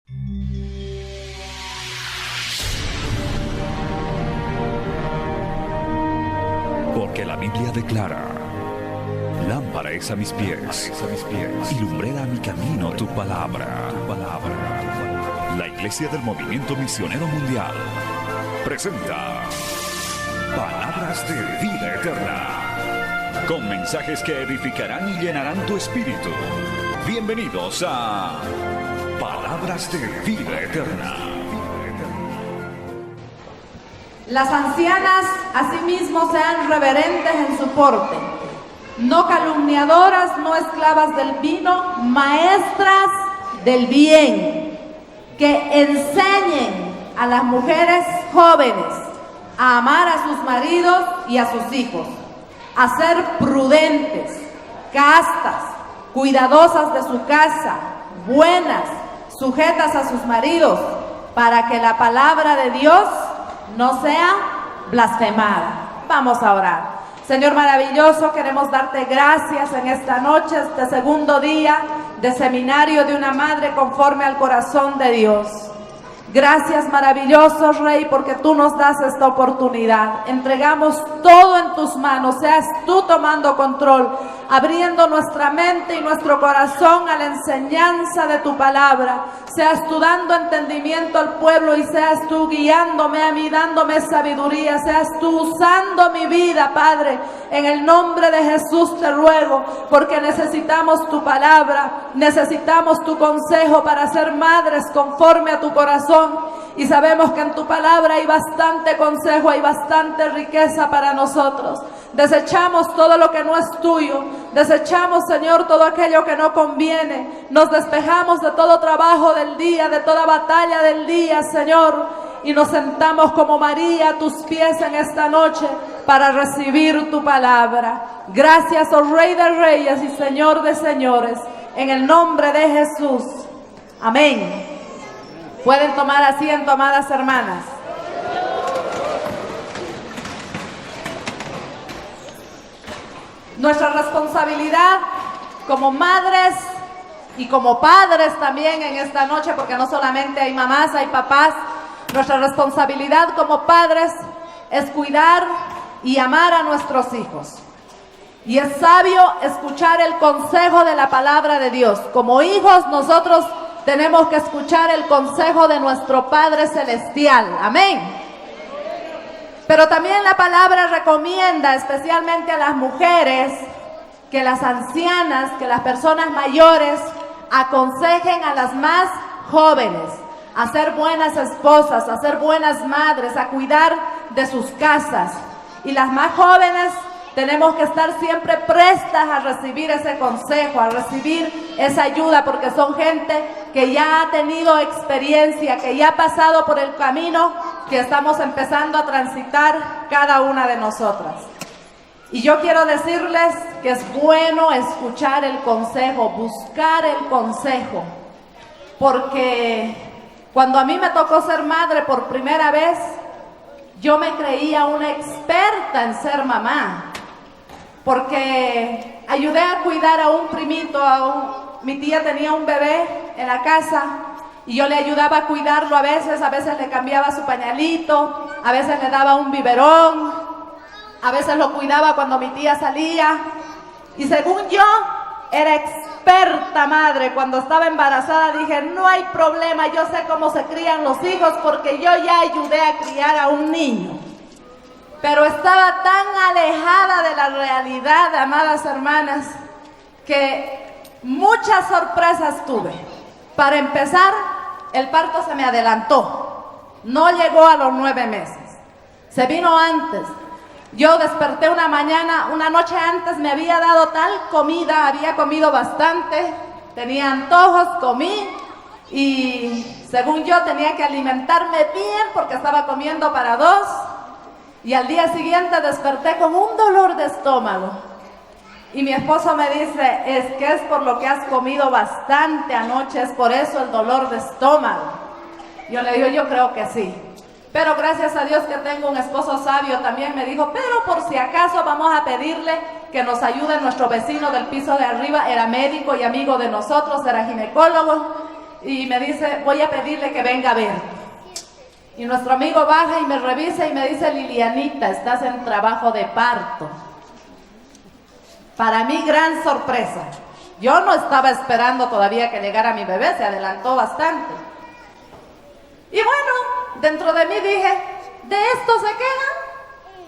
Porque la Biblia declara: lámpara es a mis pies, y lumbrera a mi camino tu palabra. La Iglesia del Movimiento Misionero Mundial presenta Palabras de Vida Eterna, con mensajes que edificarán y llenarán tu espíritu. Bienvenidos a Palabras de Vida Eterna. Las ancianas asimismo sean reverentes en su porte, no calumniadoras, no esclavas del vino, maestras del bien, que enseñen a las mujeres jóvenes a amar a sus maridos y a sus hijos, a ser prudentes, castas, cuidadosas de su casa, buenas, sujetas a sus maridos, para que la palabra de Dios no sea blasfemada. Vamos a orar. Señor maravilloso, queremos darte gracias en esta noche, este segundo día de seminario de una madre conforme al corazón de Dios. Gracias, maravilloso Rey, porque tú nos das esta oportunidad. Entregamos todo en tus manos, seas tú tomando control, abriendo nuestra mente y nuestro corazón a la enseñanza de tu palabra. Seas tú dando entendimiento al pueblo y seas tú guiándome a mí, dándome sabiduría. Seas tú usando mi vida, Padre. En el nombre de Jesús te ruego, porque necesitamos tu palabra, necesitamos tu consejo para ser madres conforme a tu corazón. Y sabemos que en tu palabra hay bastante consejo, hay bastante riqueza para nosotros. Desechamos todo lo que no es tuyo. Desechamos, Señor, todo aquello que no conviene. Nos despejamos de todo trabajo del día, de toda batalla del día, Señor. Y nos sentamos como María a tus pies en esta noche para recibir tu palabra. Gracias, oh Rey de Reyes y Señor de Señores. En el nombre de Jesús. Amén. Pueden tomar asiento, amadas hermanas. Nuestra responsabilidad como madres y como padres también en esta noche, porque no solamente hay mamás, hay papás. Nuestra responsabilidad como padres es cuidar y amar a nuestros hijos. Y es sabio escuchar el consejo de la palabra de Dios. Como hijos nosotros tenemos que escuchar el consejo de nuestro Padre Celestial. Amén. Pero también la palabra recomienda, especialmente a las mujeres, que las ancianas, que las personas mayores aconsejen a las más jóvenes a ser buenas esposas, a ser buenas madres, a cuidar de sus casas. Y las más jóvenes tenemos que estar siempre prestas a recibir ese consejo, a recibir esa ayuda, porque son gente que ya ha tenido experiencia, que ya ha pasado por el camino que estamos empezando a transitar cada una de nosotras. Y yo quiero decirles que es bueno escuchar el consejo, buscar el consejo, porque cuando a mí me tocó ser madre por primera vez, yo me creía una experta en ser mamá, porque ayudé a cuidar a un primito, mi tía tenía un bebé en la casa y yo le ayudaba a cuidarlo a veces le cambiaba su pañalito, a veces le daba un biberón, a veces lo cuidaba cuando mi tía salía. Y según yo, era experta madre. Cuando estaba embarazada dije, no hay problema, yo sé cómo se crían los hijos porque yo ya ayudé a criar a un niño. Pero estaba tan alejada de la realidad, amadas hermanas, que muchas sorpresas tuve. Para empezar, el parto se me adelantó. No llegó a los 9 meses. Se vino antes. Yo desperté una mañana, una noche antes me había dado tal comida, había comido bastante, tenía antojos, comí y según yo tenía que alimentarme bien porque estaba comiendo para 2 y al día siguiente desperté con un dolor de estómago. Y mi esposo me dice, es que es por lo que has comido bastante anoche, es por eso el dolor de estómago. Yo le digo, yo creo que sí. Pero gracias a Dios que tengo un esposo sabio, también me dijo, pero por si acaso vamos a pedirle que nos ayude nuestro vecino del piso de arriba, era médico y amigo de nosotros, era ginecólogo. y me dice, voy a pedirle que venga a ver. Y nuestro amigo baja y me revisa y me dice, Lilianita, estás en trabajo de parto. Para mí, gran sorpresa. Yo no estaba esperando todavía que llegara mi bebé, se adelantó bastante. Y bueno, dentro de mí dije, ¿de esto se quejan?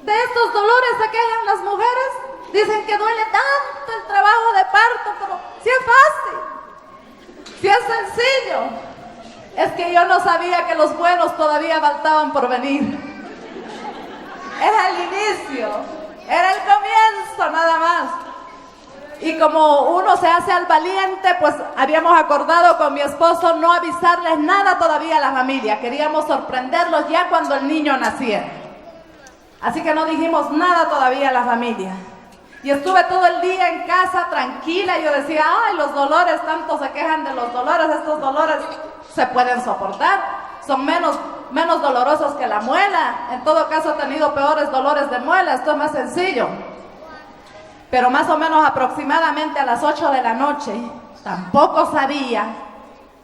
¿De estos dolores se quejan las mujeres? Dicen que duele tanto el trabajo de parto, pero si es fácil, si es sencillo. Es que yo no sabía que los buenos todavía faltaban por venir. Era el inicio, era el comienzo nada más. Y como uno se hace al valiente, pues habíamos acordado con mi esposo no avisarles nada todavía a la familia. Queríamos sorprenderlos ya cuando el niño naciera. Así que no dijimos nada todavía a la familia. Y estuve todo el día en casa tranquila. Yo decía, ay, los dolores, tanto se quejan de los dolores. Estos dolores se pueden soportar. Son menos dolorosos que la muela. En todo caso he tenido peores dolores de muela. Esto es más sencillo. Pero más o menos aproximadamente a las 8 de la noche, tampoco sabía,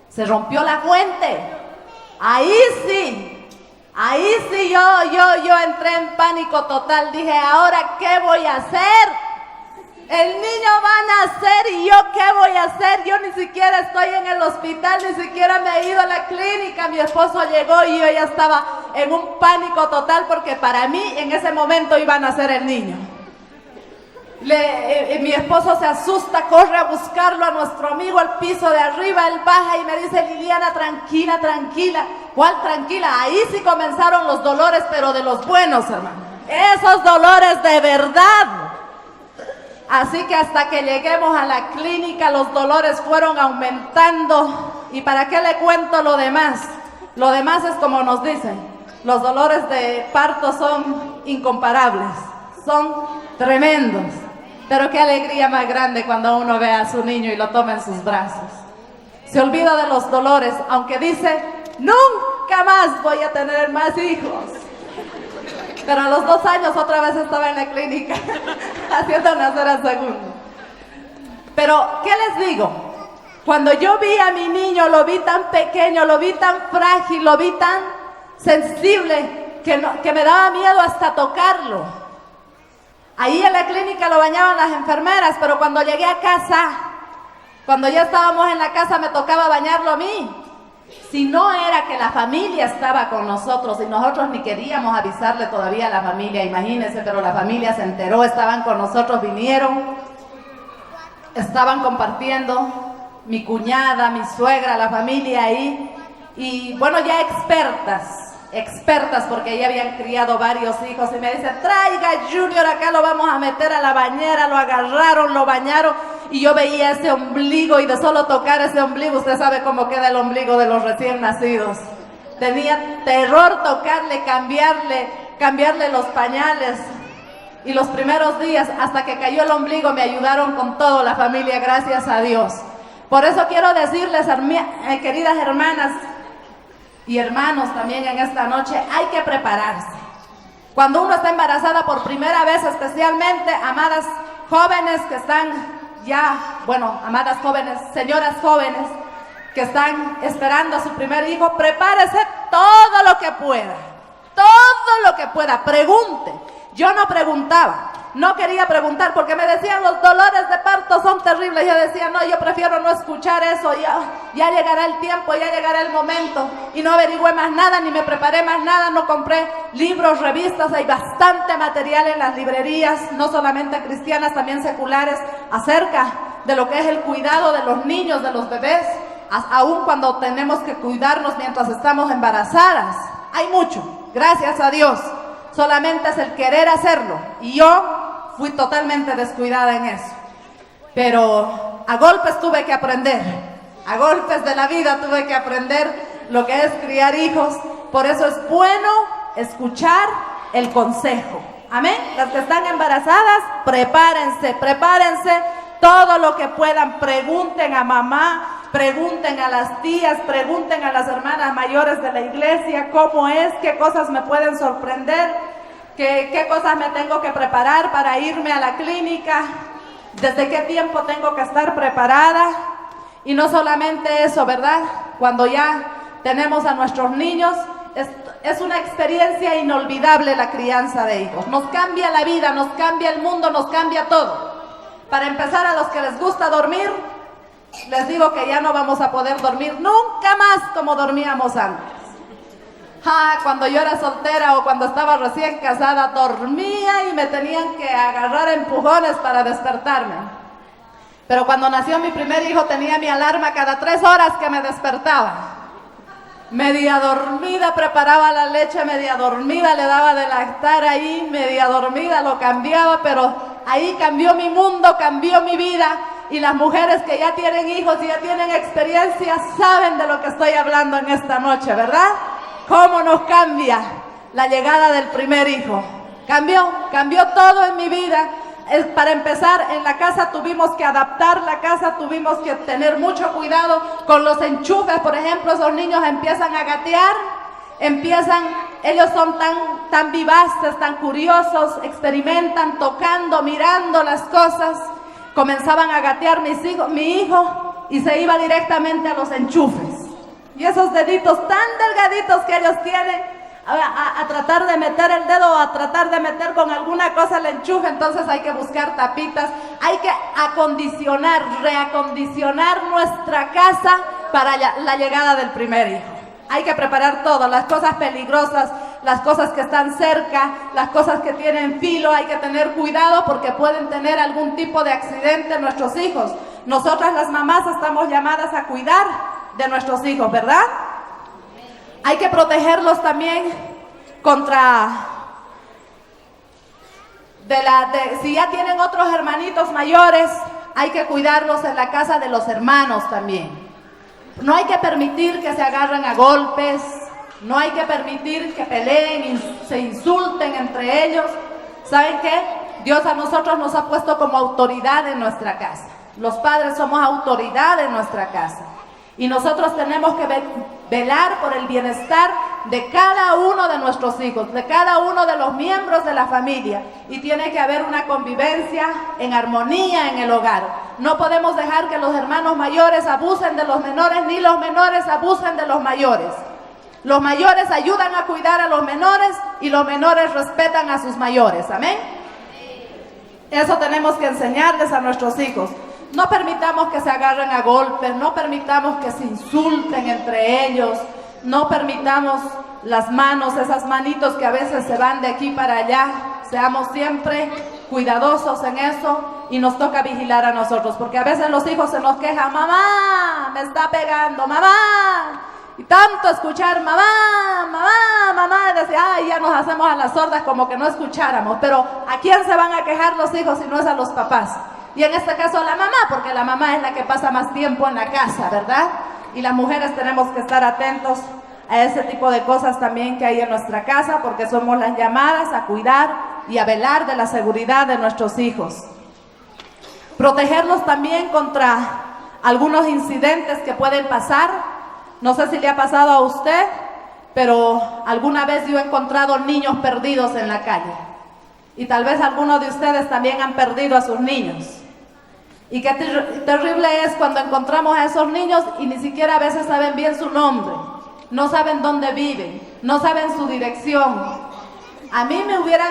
se rompió la fuente. Ahí sí yo entré en pánico total. Dije, ¿ahora qué voy a hacer? El niño va a nacer y yo ¿qué voy a hacer? Yo ni siquiera estoy en el hospital, ni siquiera me he ido a la clínica. Mi esposo llegó y yo ya estaba en un pánico total porque para mí en ese momento iba a nacer el niño. Mi esposo se asusta, corre a buscarlo a nuestro amigo al piso de arriba. Él baja y me dice, Liliana, tranquila, tranquila. ¿Cuál tranquila? Ahí sí comenzaron los dolores, pero de los buenos, hermano. Esos dolores de verdad. Así que hasta que lleguemos a la clínica, los dolores fueron aumentando. ¿Y para qué le cuento lo demás? Lo demás es como nos dicen, los dolores de parto son incomparables, son tremendos. Pero qué alegría más grande cuando uno ve a su niño y lo toma en sus brazos. Se olvida de los dolores, aunque dice, nunca más voy a tener más hijos. Pero a los 2 años otra vez estaba en la clínica, haciendo nacer al segundo. Pero, ¿qué les digo? Cuando yo vi a mi niño, lo vi tan pequeño, lo vi tan frágil, lo vi tan sensible, que me daba miedo hasta tocarlo. Ahí en la clínica lo bañaban las enfermeras, pero cuando llegué a casa, cuando ya estábamos en la casa, me tocaba bañarlo a mí. Si no era que la familia estaba con nosotros y nosotros ni queríamos avisarle todavía a la familia, imagínense, pero la familia se enteró, estaban con nosotros, vinieron, estaban compartiendo, mi cuñada, mi suegra, la familia ahí, y bueno, ya expertas porque ya habían criado varios hijos y me dicen, traiga Junior acá, lo vamos a meter a la bañera. Lo agarraron, lo bañaron y yo veía ese ombligo y de solo tocar ese ombligo, usted sabe cómo queda el ombligo de los recién nacidos. Tenía terror tocarle, cambiarle los pañales. Y los primeros días, hasta que cayó el ombligo, me ayudaron con todo la familia, gracias a Dios. Por eso quiero decirles, queridas hermanas, y hermanos también en esta noche, hay que prepararse. Cuando uno está embarazada por primera vez, especialmente, amadas jóvenes que están amadas jóvenes, señoras jóvenes que están esperando a su primer hijo, prepárese todo lo que pueda, pregunte. Yo no preguntaba, no quería preguntar porque me decían los dolores de parto son terribles. Yo decía, no, yo prefiero no escuchar eso, ya llegará el tiempo, ya llegará el momento. Y no averigüé más nada, ni me preparé más nada, no compré libros, revistas, hay bastante material en las librerías, no solamente cristianas, también seculares, acerca de lo que es el cuidado de los niños, de los bebés, aún cuando tenemos que cuidarnos mientras estamos embarazadas. Hay mucho, gracias a Dios. Solamente es el querer hacerlo. Y yo fui totalmente descuidada en eso. Pero a golpes tuve que aprender. A golpes de la vida tuve que aprender lo que es criar hijos. Por eso es bueno escuchar el consejo. Amén. Las que están embarazadas, prepárense todo lo que puedan. Pregunten a mamá, pregunten a las tías, pregunten a las hermanas mayores de la iglesia cómo es, qué cosas me pueden sorprender, qué cosas me tengo que preparar para irme a la clínica, desde qué tiempo tengo que estar preparada. Y no solamente eso, ¿verdad? cuando ya tenemos a nuestros niños. Es una experiencia inolvidable la crianza de hijos. Nos cambia la vida, nos cambia el mundo, nos cambia todo. Para empezar, a los que les gusta dormir, les digo que ya no vamos a poder dormir nunca más como dormíamos antes. Cuando yo era soltera o cuando estaba recién casada, dormía y me tenían que agarrar empujones para despertarme. Pero cuando nació mi primer hijo tenía mi alarma cada 3 horas que me despertaba. Media dormida preparaba la leche, media dormida le daba de lactar ahí, media dormida lo cambiaba, pero ahí cambió mi mundo, cambió mi vida. Y las mujeres que ya tienen hijos y ya tienen experiencia saben de lo que estoy hablando en esta noche, ¿verdad? ¿Cómo nos cambia la llegada del primer hijo? Cambió todo en mi vida. Para empezar, en la casa tuvimos que adaptar la casa, tuvimos que tener mucho cuidado con los enchufes. Por ejemplo, esos niños empiezan a gatear, ellos son tan vivaces, tan curiosos, experimentan tocando, mirando las cosas. Comenzaban a gatear mi hijo y se iba directamente a los enchufes. Y esos deditos tan delgaditos que ellos tienen, a tratar de meter el dedo o a tratar de meter con alguna cosa el enchufe, entonces hay que buscar tapitas, hay que reacondicionar nuestra casa para la llegada del primer hijo. Hay que preparar todo, las cosas peligrosas, las cosas que están cerca, las cosas que tienen filo, hay que tener cuidado porque pueden tener algún tipo de accidente nuestros hijos. Nosotras las mamás estamos llamadas a cuidar de nuestros hijos, ¿verdad? Hay que protegerlos también contra si ya tienen otros hermanitos mayores, hay que cuidarlos en la casa de los hermanos también. No hay que permitir que se agarren a golpes, no hay que permitir que peleen y se insulten entre ellos. ¿Saben qué? Dios a nosotros nos ha puesto como autoridad en nuestra casa. Los padres somos autoridad en nuestra casa. Y nosotros tenemos que velar por el bienestar de cada uno de nuestros hijos, de cada uno de los miembros de la familia. Y tiene que haber una convivencia en armonía en el hogar. No podemos dejar que los hermanos mayores abusen de los menores, ni los menores abusen de los mayores. Los mayores ayudan a cuidar a los menores y los menores respetan a sus mayores. ¿Amén? Eso tenemos que enseñarles a nuestros hijos. No permitamos que se agarren a golpes, no permitamos que se insulten entre ellos, no permitamos las manos, esas manitos que a veces se van de aquí para allá. Seamos siempre cuidadosos en eso y nos toca vigilar a nosotros, porque a veces los hijos se nos quejan: mamá, me está pegando, mamá. Y tanto escuchar mamá, mamá, mamá, y decir, ya nos hacemos a las sordas como que no escucháramos. Pero ¿a quién se van a quejar los hijos si no es a los papás? Y en este caso a la mamá, porque la mamá es la que pasa más tiempo en la casa, ¿verdad? Y las mujeres tenemos que estar atentos a ese tipo de cosas también que hay en nuestra casa, porque somos las llamadas a cuidar y a velar de la seguridad de nuestros hijos. Protegerlos también contra algunos incidentes que pueden pasar. No sé si le ha pasado a usted, pero alguna vez yo he encontrado niños perdidos en la calle. Y tal vez algunos de ustedes también han perdido a sus niños. Y qué terrible es cuando encontramos a esos niños y ni siquiera a veces saben bien su nombre, no saben dónde viven, no saben su dirección. A mí me hubieran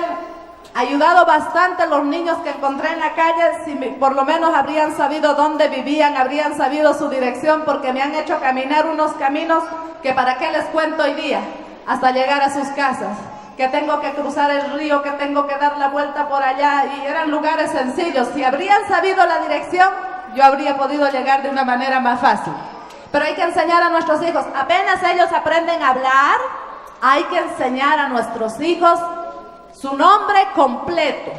ayudado bastante los niños que encontré en la calle si por lo menos habrían sabido dónde vivían, habrían sabido su dirección, porque me han hecho caminar unos caminos que para qué les cuento hoy día, hasta llegar a sus casas. Que tengo que cruzar el río, que tengo que dar la vuelta por allá, y eran lugares sencillos. Si habrían sabido la dirección, yo habría podido llegar de una manera más fácil. Pero hay que enseñar a nuestros hijos, apenas ellos aprenden a hablar, hay que enseñar a nuestros hijos su nombre completo,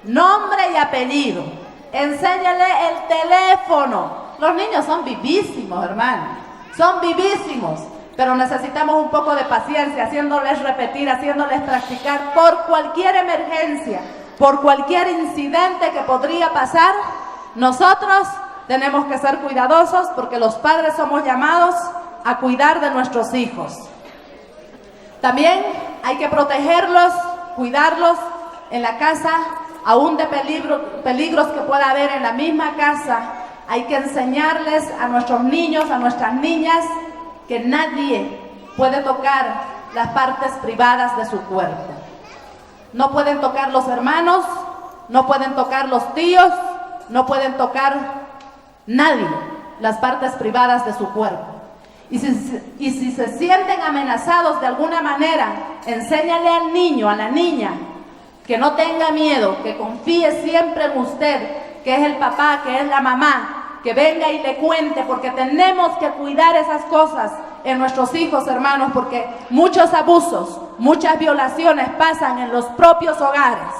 nombre y apellido. Enséñale el teléfono. Los niños son vivísimos, hermano, son vivísimos. Pero necesitamos un poco de paciencia, haciéndoles repetir, haciéndoles practicar por cualquier emergencia, por cualquier incidente que podría pasar. Nosotros tenemos que ser cuidadosos porque los padres somos llamados a cuidar de nuestros hijos. También hay que protegerlos, cuidarlos en la casa, aún de peligros que pueda haber en la misma casa. Hay que enseñarles a nuestros niños, a nuestras niñas, que nadie puede tocar las partes privadas de su cuerpo. No pueden tocar los hermanos, no pueden tocar los tíos, no pueden tocar nadie las partes privadas de su cuerpo. Y si se sienten amenazados de alguna manera, enséñale al niño, a la niña, que no tenga miedo, que confíe siempre en usted, que es el papá, que es la mamá, que venga y le cuente, porque tenemos que cuidar esas cosas en nuestros hijos, hermanos, porque muchos abusos, muchas violaciones pasan en los propios hogares.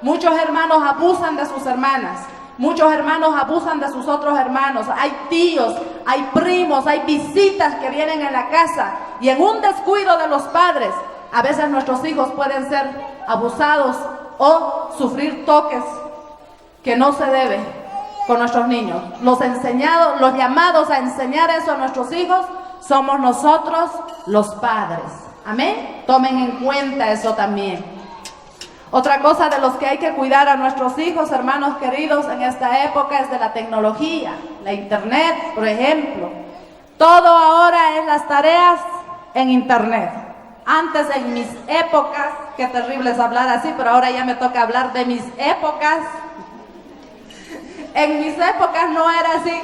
Muchos hermanos abusan de sus hermanas, muchos hermanos abusan de sus otros hermanos. Hay tíos, hay primos, hay visitas que vienen a la casa y en un descuido de los padres, a veces nuestros hijos pueden ser abusados o sufrir toques que no se debe con nuestros niños. Los llamados a enseñar eso a nuestros hijos somos nosotros, los padres. Amén. Tomen en cuenta eso también. Otra cosa de los que hay que cuidar a nuestros hijos, hermanos queridos, en esta época es de la tecnología, la internet, por ejemplo. Todo ahora es las tareas en internet. Antes, en mis épocas, qué terrible es hablar así, pero ahora ya me toca hablar de mis épocas. En mis épocas no era así.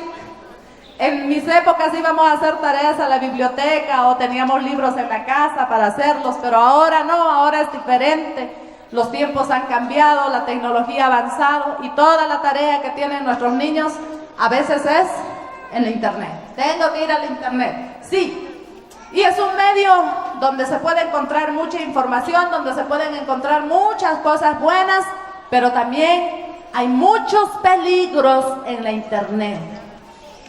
En mis épocas íbamos a hacer tareas a la biblioteca o teníamos libros en la casa para hacerlos, pero ahora no, ahora es diferente. Los tiempos han cambiado, la tecnología ha avanzado y toda la tarea que tienen nuestros niños a veces es en la internet. Tengo que ir al internet, sí. Y es un medio donde se puede encontrar mucha información, donde se pueden encontrar muchas cosas buenas, pero también hay muchos peligros en la internet.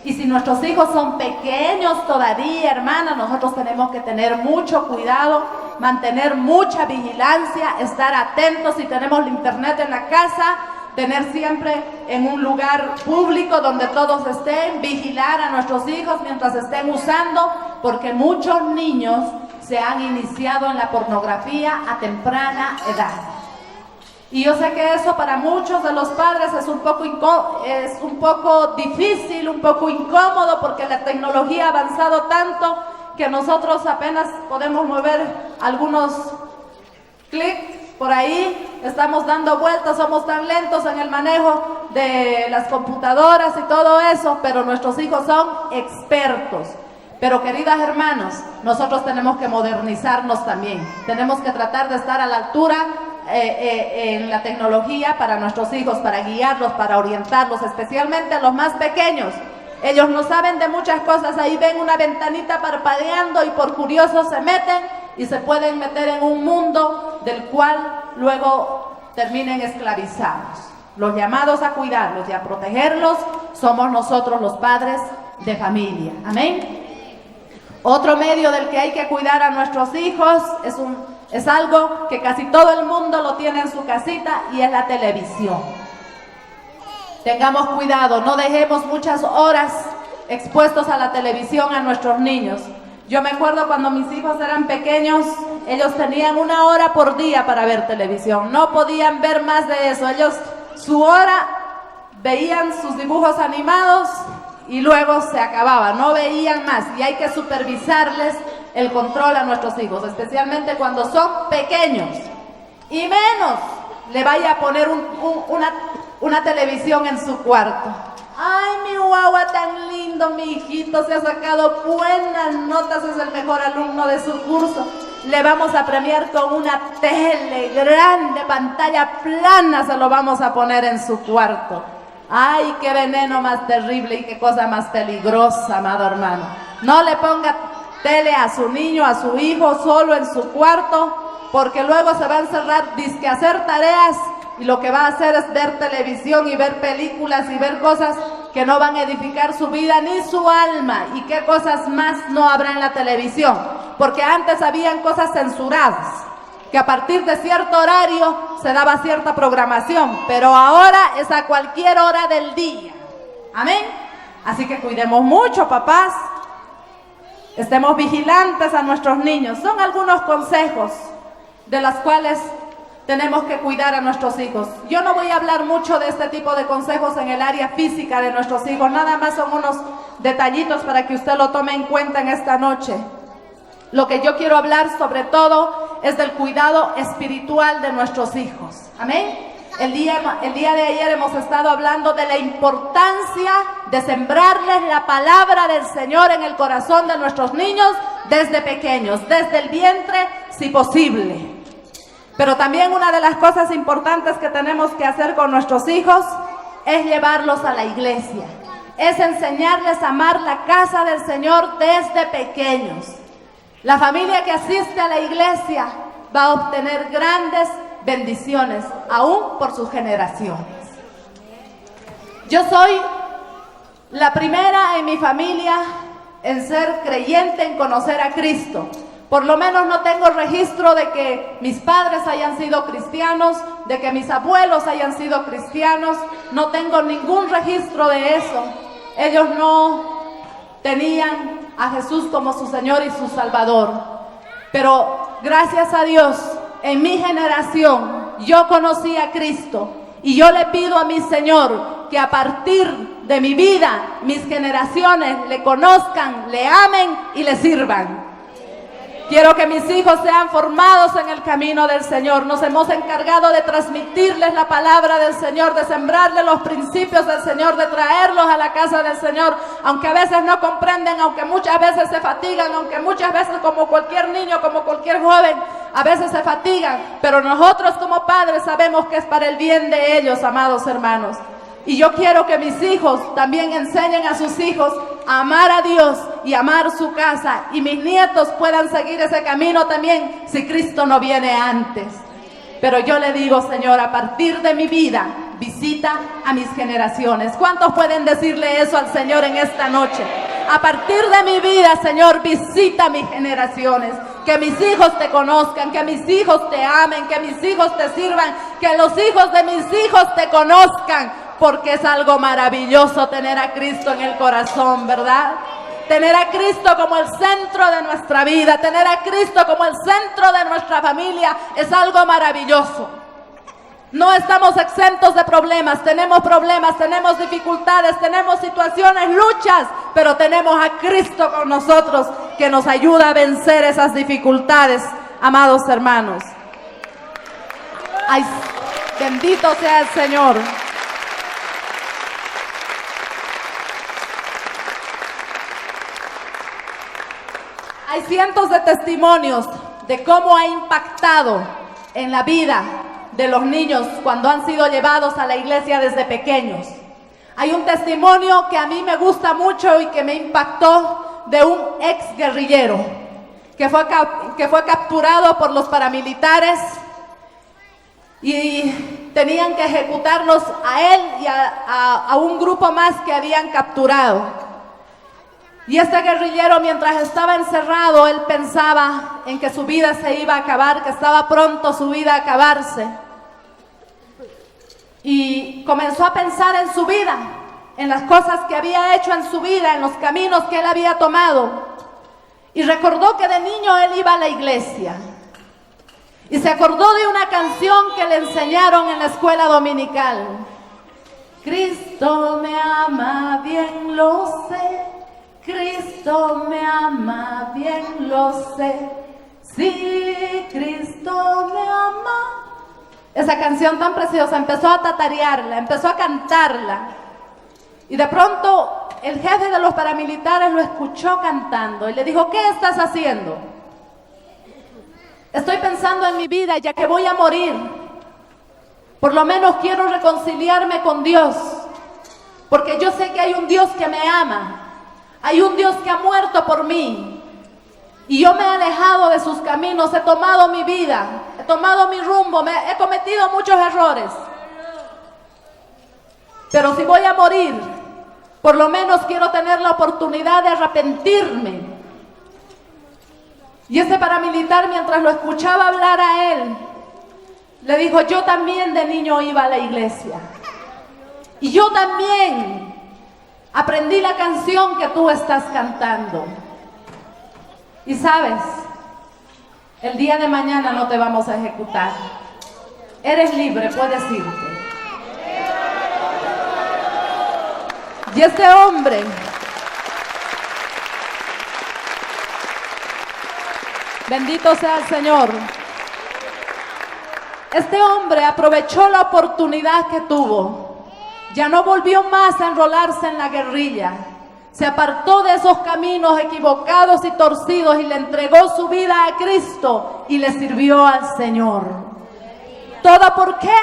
Y si nuestros hijos son pequeños todavía, hermana, nosotros tenemos que tener mucho cuidado, mantener mucha vigilancia, estar atentos si tenemos el internet en la casa, tener siempre en un lugar público donde todos estén, vigilar a nuestros hijos mientras estén usando, porque muchos niños se han iniciado en la pornografía a temprana edad. Y yo sé que eso para muchos de los padres es un poco difícil, un poco incómodo, porque la tecnología ha avanzado tanto que nosotros apenas podemos mover algunos clics por ahí, estamos dando vueltas, somos tan lentos en el manejo de las computadoras y todo eso, pero nuestros hijos son expertos. Pero queridas hermanos, nosotros tenemos que modernizarnos también, tenemos que tratar de estar a la altura en la tecnología para nuestros hijos, para guiarlos, para orientarlos, especialmente a los más pequeños. Ellos no saben de muchas cosas, ahí ven una ventanita parpadeando y por curiosos se meten y se pueden meter en un mundo del cual luego terminen esclavizados. Los llamados a cuidarlos y a protegerlos somos nosotros, los padres de familia. Amén. Otro medio del que hay que cuidar a nuestros hijos es algo que casi todo el mundo lo tiene en su casita y es la televisión. Tengamos cuidado, no dejemos muchas horas expuestos a la televisión a nuestros niños. Yo me acuerdo cuando mis hijos eran pequeños, ellos tenían 1 hora por día para ver televisión, no podían ver más de eso. Ellos su hora veían sus dibujos animados y luego se acababa, no veían más, y hay que supervisarles el control a nuestros hijos, especialmente cuando son pequeños, y menos le vaya a poner una televisión en su cuarto. Ay, mi guagua tan lindo, mi hijito se ha sacado buenas notas, es el mejor alumno de su curso, le vamos a premiar con una tele grande, pantalla plana, se lo vamos a poner en su cuarto. Ay, qué veneno más terrible y qué cosa más peligrosa, amado hermano. No le ponga tele a su niño, a su hijo, solo en su cuarto, porque luego se va a encerrar, dizque a hacer tareas, y lo que va a hacer es ver televisión y ver películas y ver cosas que no van a edificar su vida ni su alma. ¿Y qué cosas más no habrá en la televisión? Porque antes habían cosas censuradas, que a partir de cierto horario se daba cierta programación, pero ahora es a cualquier hora del día. Amén. Así que cuidemos mucho, papás. Estemos vigilantes a nuestros niños. Son algunos consejos de los cuales tenemos que cuidar a nuestros hijos. Yo no voy a hablar mucho de este tipo de consejos en el área física de nuestros hijos, nada más son detallitos para que usted lo tome en cuenta en esta noche. Lo que yo quiero hablar sobre todo es del cuidado espiritual de nuestros hijos. Amén. El día de ayer hemos estado hablando de la importancia de sembrarles la palabra del Señor en el corazón de nuestros niños desde pequeños, desde el vientre, si posible. Pero también una de las cosas importantes que tenemos que hacer con nuestros hijos es llevarlos a la iglesia. Es enseñarles a amar la casa del Señor desde pequeños. La familia que asiste a la iglesia va a obtener grandes bendiciones, aún por sus generaciones. Yo soy la primera en mi familia en ser creyente, en conocer a Cristo. Por lo menos no tengo registro de que mis padres hayan sido cristianos, de que mis abuelos hayan sido cristianos. No tengo ningún registro de eso. Ellos no tenían a Jesús como su Señor y su Salvador. Pero gracias a Dios, en mi generación, yo conocí a Cristo. Y yo le pido a mi Señor que a partir de mi vida, mis generaciones le conozcan, le amen y le sirvan. Quiero que mis hijos sean formados en el camino del Señor. Nos hemos encargado de transmitirles la palabra del Señor, de sembrarles los principios del Señor, de traerlos a la casa del Señor, aunque a veces no comprenden, aunque muchas veces se fatigan, aunque muchas veces, como cualquier niño, como cualquier joven, a veces se fatigan, pero nosotros como padres sabemos que es para el bien de ellos, amados hermanos. Y yo quiero que mis hijos también enseñen a sus hijos a amar a Dios y amar su casa. Y mis nietos puedan seguir ese camino también si Cristo no viene antes. Pero yo le digo, Señor, a partir de mi vida, visita a mis generaciones. ¿Cuántos pueden decirle eso al Señor en esta noche? A partir de mi vida, Señor, visita mis generaciones. Que mis hijos te conozcan, que mis hijos te amen, que mis hijos te sirvan, que los hijos de mis hijos te conozcan. Porque es algo maravilloso tener a Cristo en el corazón, ¿verdad? Tener a Cristo como el centro de nuestra vida, tener a Cristo como el centro de nuestra familia es algo maravilloso. No estamos exentos de problemas, tenemos dificultades, tenemos situaciones, luchas, pero tenemos a Cristo con nosotros que nos ayuda a vencer esas dificultades, amados hermanos. Ay, bendito sea el Señor. Hay cientos de testimonios de cómo ha impactado en la vida de los niños cuando han sido llevados a la iglesia desde pequeños. Hay un testimonio que a mí me gusta mucho y que me impactó de un ex guerrillero que fue capturado por los paramilitares y tenían que ejecutarlos a él y a un grupo más que habían capturado. Y este guerrillero, mientras estaba encerrado, él pensaba en que su vida se iba a acabar, que estaba pronto su vida a acabarse. Y comenzó a pensar en su vida, en las cosas que había hecho en su vida, en los caminos que él había tomado. Y recordó que de niño él iba a la iglesia. Y se acordó de una canción que le enseñaron en la escuela dominical. Cristo me ama, bien lo sé. Cristo me ama, bien lo sé. Sí, Cristo me ama. Esa canción tan preciosa, empezó a tatarearla, empezó a cantarla. Y de pronto el jefe de los paramilitares lo escuchó cantando y le dijo, ¿qué estás haciendo? Estoy pensando en mi vida, ya que voy a morir. Por lo menos quiero reconciliarme con Dios, porque yo sé que hay un Dios que me ama. Hay un Dios que ha muerto por mí y yo me he alejado de sus caminos, he tomado mi vida, he tomado mi rumbo, he cometido muchos errores. Pero si voy a morir, por lo menos quiero tener la oportunidad de arrepentirme. Y ese paramilitar, mientras lo escuchaba hablar a él, le dijo, yo también de niño iba a la iglesia. Y yo también aprendí la canción que tú estás cantando. Y sabes, el día de mañana no te vamos a ejecutar. Eres libre, puedes irte. Y este hombre Bendito sea el Señor. Este hombre aprovechó la oportunidad que tuvo. Ya no volvió más a enrolarse en la guerrilla. Se apartó de esos caminos equivocados y torcidos y le entregó su vida a Cristo y le sirvió al Señor. ¿Todo por qué?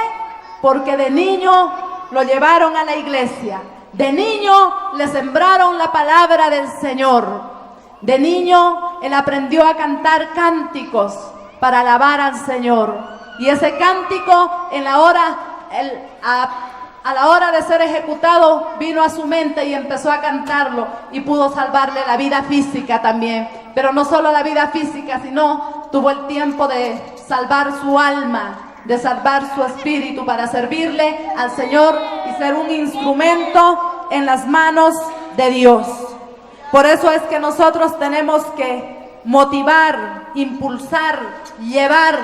Porque de niño lo llevaron a la iglesia. De niño le sembraron la palabra del Señor. De niño él aprendió a cantar cánticos para alabar al Señor. Y ese cántico a la hora de ser ejecutado vino a su mente y empezó a cantarlo y pudo salvarle la vida física también. Pero no solo la vida física, sino tuvo el tiempo de salvar su alma, de salvar su espíritu para servirle al Señor y ser un instrumento en las manos de Dios. Por eso es que nosotros tenemos que motivar, impulsar, llevar,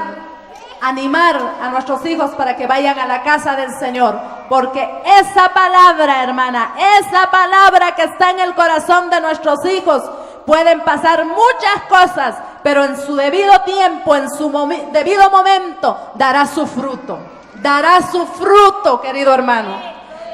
animar a nuestros hijos para que vayan a la casa del Señor, porque esa palabra, hermana, esa palabra que está en el corazón de nuestros hijos, pueden pasar muchas cosas, pero en su debido tiempo, en su debido momento, dará su fruto, querido hermano.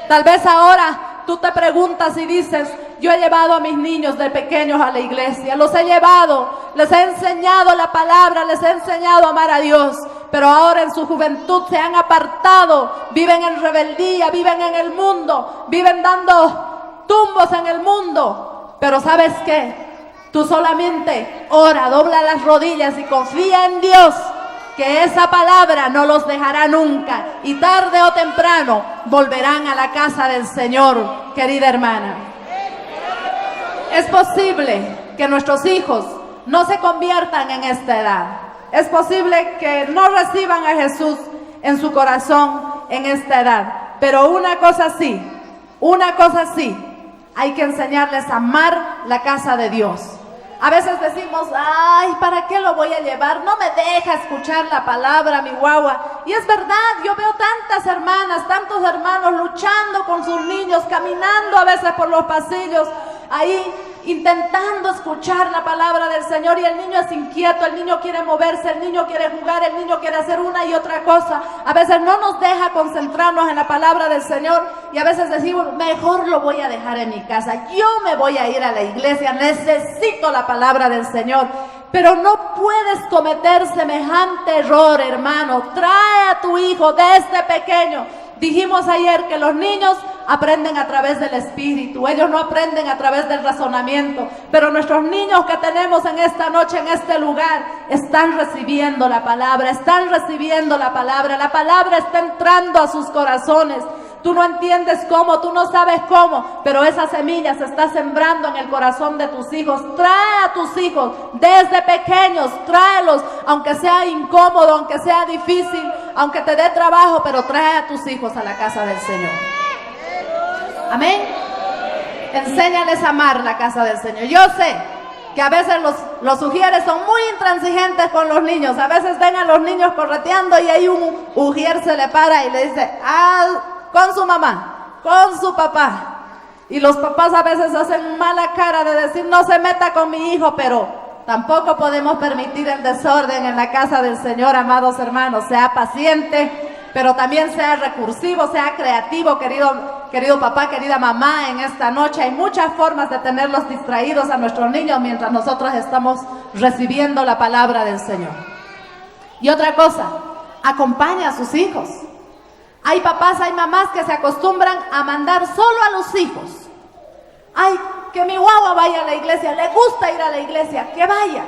Tal vez ahora tú te preguntas y dices: yo he llevado a mis niños de pequeños a la iglesia, los he llevado, les he enseñado la palabra, les he enseñado a amar a Dios, pero ahora en su juventud se han apartado, viven en rebeldía, viven en el mundo, viven dando tumbos en el mundo. Pero ¿sabes qué? Tú solamente ora, dobla las rodillas y confía en Dios, que esa palabra no los dejará nunca, y tarde o temprano volverán a la casa del Señor, querida hermana. Es posible que nuestros hijos no se conviertan en esta edad. Es posible que no reciban a Jesús en su corazón en esta edad. Pero una cosa sí, hay que enseñarles a amar la casa de Dios. A veces decimos: ay, ¿para qué lo voy a llevar? No me deja escuchar la palabra, mi guagua. Y es verdad, yo veo tantas hermanas, tantos hermanos luchando con sus niños, caminando a veces por los pasillos, ahí intentando escuchar la palabra del Señor, y el niño es inquieto, el niño quiere moverse, el niño quiere jugar, el niño quiere hacer una y otra cosa. A veces no nos deja concentrarnos en la palabra del Señor, y a veces decimos: mejor lo voy a dejar en mi casa, yo me voy a ir a la iglesia, necesito la palabra del Señor. Pero no puedes cometer semejante error, hermano. Trae a tu hijo desde pequeño. Dijimos ayer que los niños aprenden a través del espíritu, ellos no aprenden a través del razonamiento, pero nuestros niños que tenemos en esta noche, en este lugar, están recibiendo la palabra, la palabra está entrando a sus corazones. Tú no entiendes cómo, tú no sabes cómo, pero esa semilla se está sembrando en el corazón de tus hijos. Trae a tus hijos desde pequeños, tráelos, aunque sea incómodo, aunque sea difícil, aunque te dé trabajo, pero trae a tus hijos a la casa del Señor. Amén. Enséñales a amar la casa del Señor. Yo sé que a veces los ujieres son muy intransigentes con los niños. A veces ven a los niños correteando y ahí un ujier se le para y le dice: con su mamá, con su papá. Y los papás a veces hacen mala cara de decir: no se meta con mi hijo, pero tampoco podemos permitir el desorden en la casa del Señor, amados hermanos. Sea paciente, pero también sea recursivo, sea creativo, querido papá, querida mamá. En esta noche hay muchas formas de tenerlos distraídos a nuestros niños mientras nosotros estamos recibiendo la palabra del Señor. Y otra cosa, acompaña a sus hijos. Hay papás, hay mamás que se acostumbran a mandar solo a los hijos. Ay, que mi guagua vaya a la iglesia, le gusta ir a la iglesia, que vaya.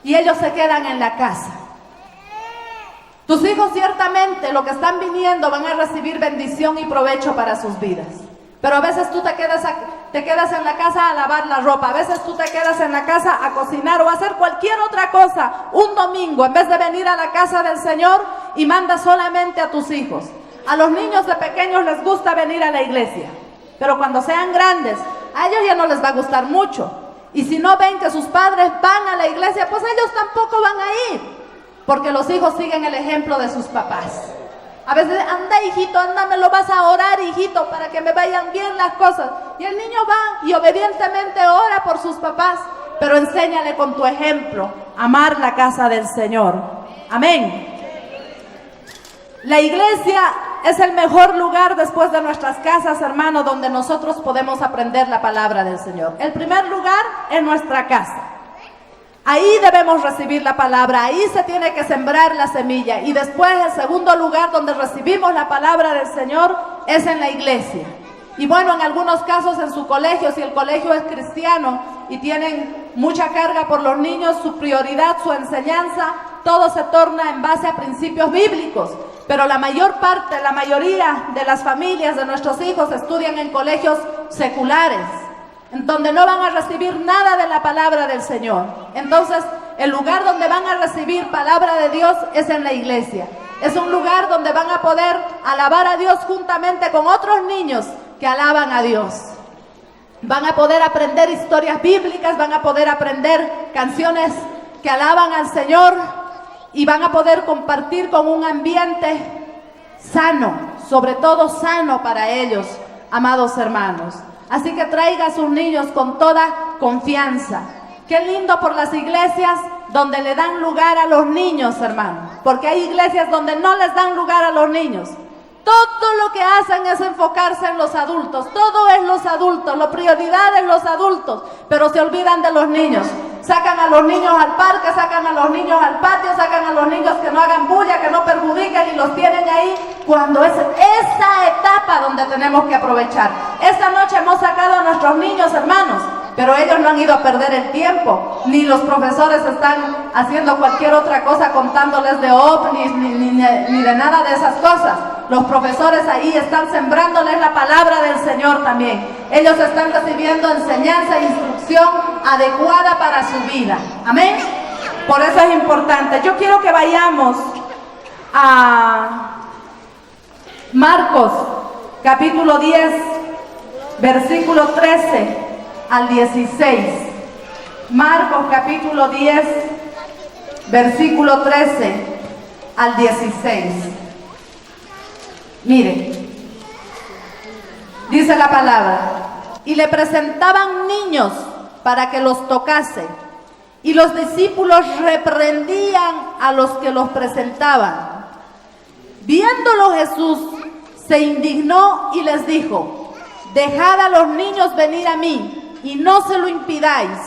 Y ellos se quedan en la casa. Tus hijos ciertamente, lo que están viniendo, van a recibir bendición y provecho para sus vidas. Pero a veces tú te quedas en la casa a lavar la ropa, a veces tú te quedas en la casa a cocinar o a hacer cualquier otra cosa un domingo, en vez de venir a la casa del Señor, y mandas solamente a tus hijos. A los niños de pequeños les gusta venir a la iglesia, pero cuando sean grandes, a ellos ya no les va a gustar mucho. Y si no ven que sus padres van a la iglesia, pues ellos tampoco van a ir, porque los hijos siguen el ejemplo de sus papás. A veces: anda, hijito, anda, me lo vas a orar, hijito, para que me vayan bien las cosas. Y el niño va y obedientemente ora por sus papás, pero enséñale con tu ejemplo. amar la casa del Señor. Amén. La iglesia es el mejor lugar después de nuestras casas, hermanos, donde nosotros podemos aprender la palabra del Señor. El primer lugar es nuestra casa. Ahí debemos recibir la palabra, ahí se tiene que sembrar la semilla. Y después el segundo lugar donde recibimos la palabra del Señor es en la iglesia. Y bueno, en algunos casos en su colegio, si el colegio es cristiano y tienen mucha carga por los niños, su prioridad, su enseñanza, todo se torna en base a principios bíblicos. Pero la mayoría de las familias de nuestros hijos estudian en colegios seculares, en donde no van a recibir nada de la palabra del Señor. Entonces, el lugar donde van a recibir palabra de Dios es en la iglesia. Es un lugar donde van a poder alabar a Dios juntamente con otros niños que alaban a Dios. Van a poder aprender historias bíblicas, van a poder aprender canciones que alaban al Señor y van a poder compartir con un ambiente sano, sobre todo sano para ellos, amados hermanos. Así que traiga a sus niños con toda confianza. Qué lindo por las iglesias donde le dan lugar a los niños, hermanos, porque hay iglesias donde no les dan lugar a los niños. Todo lo que hacen es enfocarse en los adultos, todo es los adultos, la prioridad es los adultos, pero se olvidan de los niños. Sacan a los niños al parque, sacan a los niños al patio, sacan a los niños que no hagan bulla, que no perjudiquen y los tienen ahí, cuando es esa etapa donde tenemos que aprovechar. Esta noche hemos sacado a nuestros niños, hermanos, pero ellos no han ido a perder el tiempo, ni los profesores están haciendo cualquier otra cosa contándoles de ovnis, ni de nada de esas cosas. Los profesores ahí están sembrándoles la palabra del Señor también. Ellos están recibiendo enseñanza e instrucción adecuada para su vida. Amén. Por eso es importante. Yo quiero que vayamos a Marcos, capítulo 10, versículo 13 al 16. Marcos, capítulo 10, versículo 13 al 16. Mire, dice la palabra: y le presentaban niños para que los tocase, y los discípulos reprendían a los que los presentaban. Viéndolo Jesús, se indignó y les dijo: dejad a los niños venir a mí, y no se lo impidáis,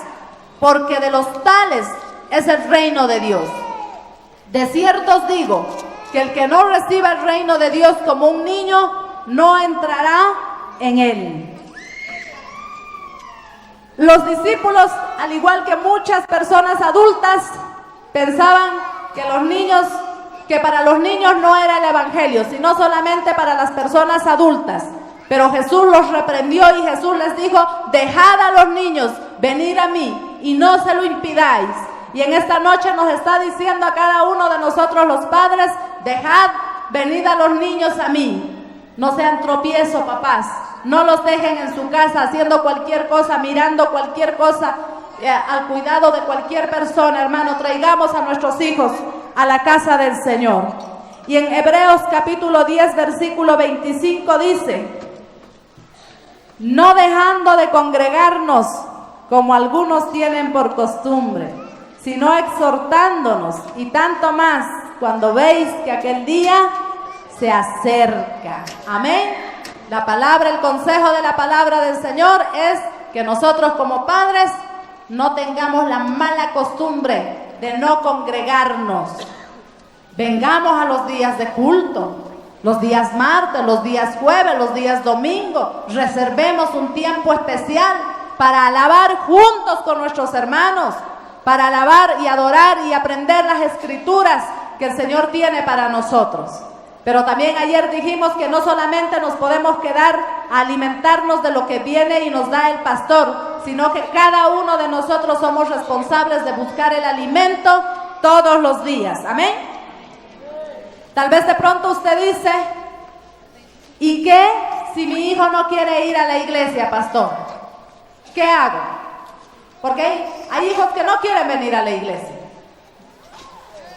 porque de los tales es el reino de Dios. De cierto os digo, que el que no reciba el reino de Dios como un niño, no entrará en él. Los discípulos, al igual que muchas personas adultas, pensaban que para los niños no era el evangelio, sino solamente para las personas adultas. Pero Jesús los reprendió y Jesús les dijo: dejad a los niños venir a mí y no se lo impidáis. Y en esta noche nos está diciendo a cada uno de nosotros los padres: dejad venid a los niños a mí. No sean tropiezo, papás. No los dejen en su casa haciendo cualquier cosa, mirando cualquier cosa, al cuidado de cualquier persona, hermano. Traigamos a nuestros hijos a la casa del Señor. Y en Hebreos capítulo 10, versículo 25 dice: no dejando de congregarnos como algunos tienen por costumbre, sino exhortándonos, y tanto más cuando veis que aquel día se acerca. Amén. La palabra, el consejo de la palabra del Señor es que nosotros como padres no tengamos la mala costumbre de no congregarnos. Vengamos a los días de culto, los días martes, los días jueves, los días domingo. Reservemos un tiempo especial para alabar juntos con nuestros hermanos, para alabar y adorar y aprender las escrituras que el Señor tiene para nosotros. Pero también ayer dijimos que no solamente nos podemos quedar a alimentarnos de lo que viene y nos da el pastor, sino que cada uno de nosotros somos responsables de buscar el alimento todos los días. Amén. Tal vez de pronto usted dice: ¿y qué si mi hijo no quiere ir a la iglesia, pastor? ¿Qué hago? Porque hay hijos que no quieren venir a la iglesia.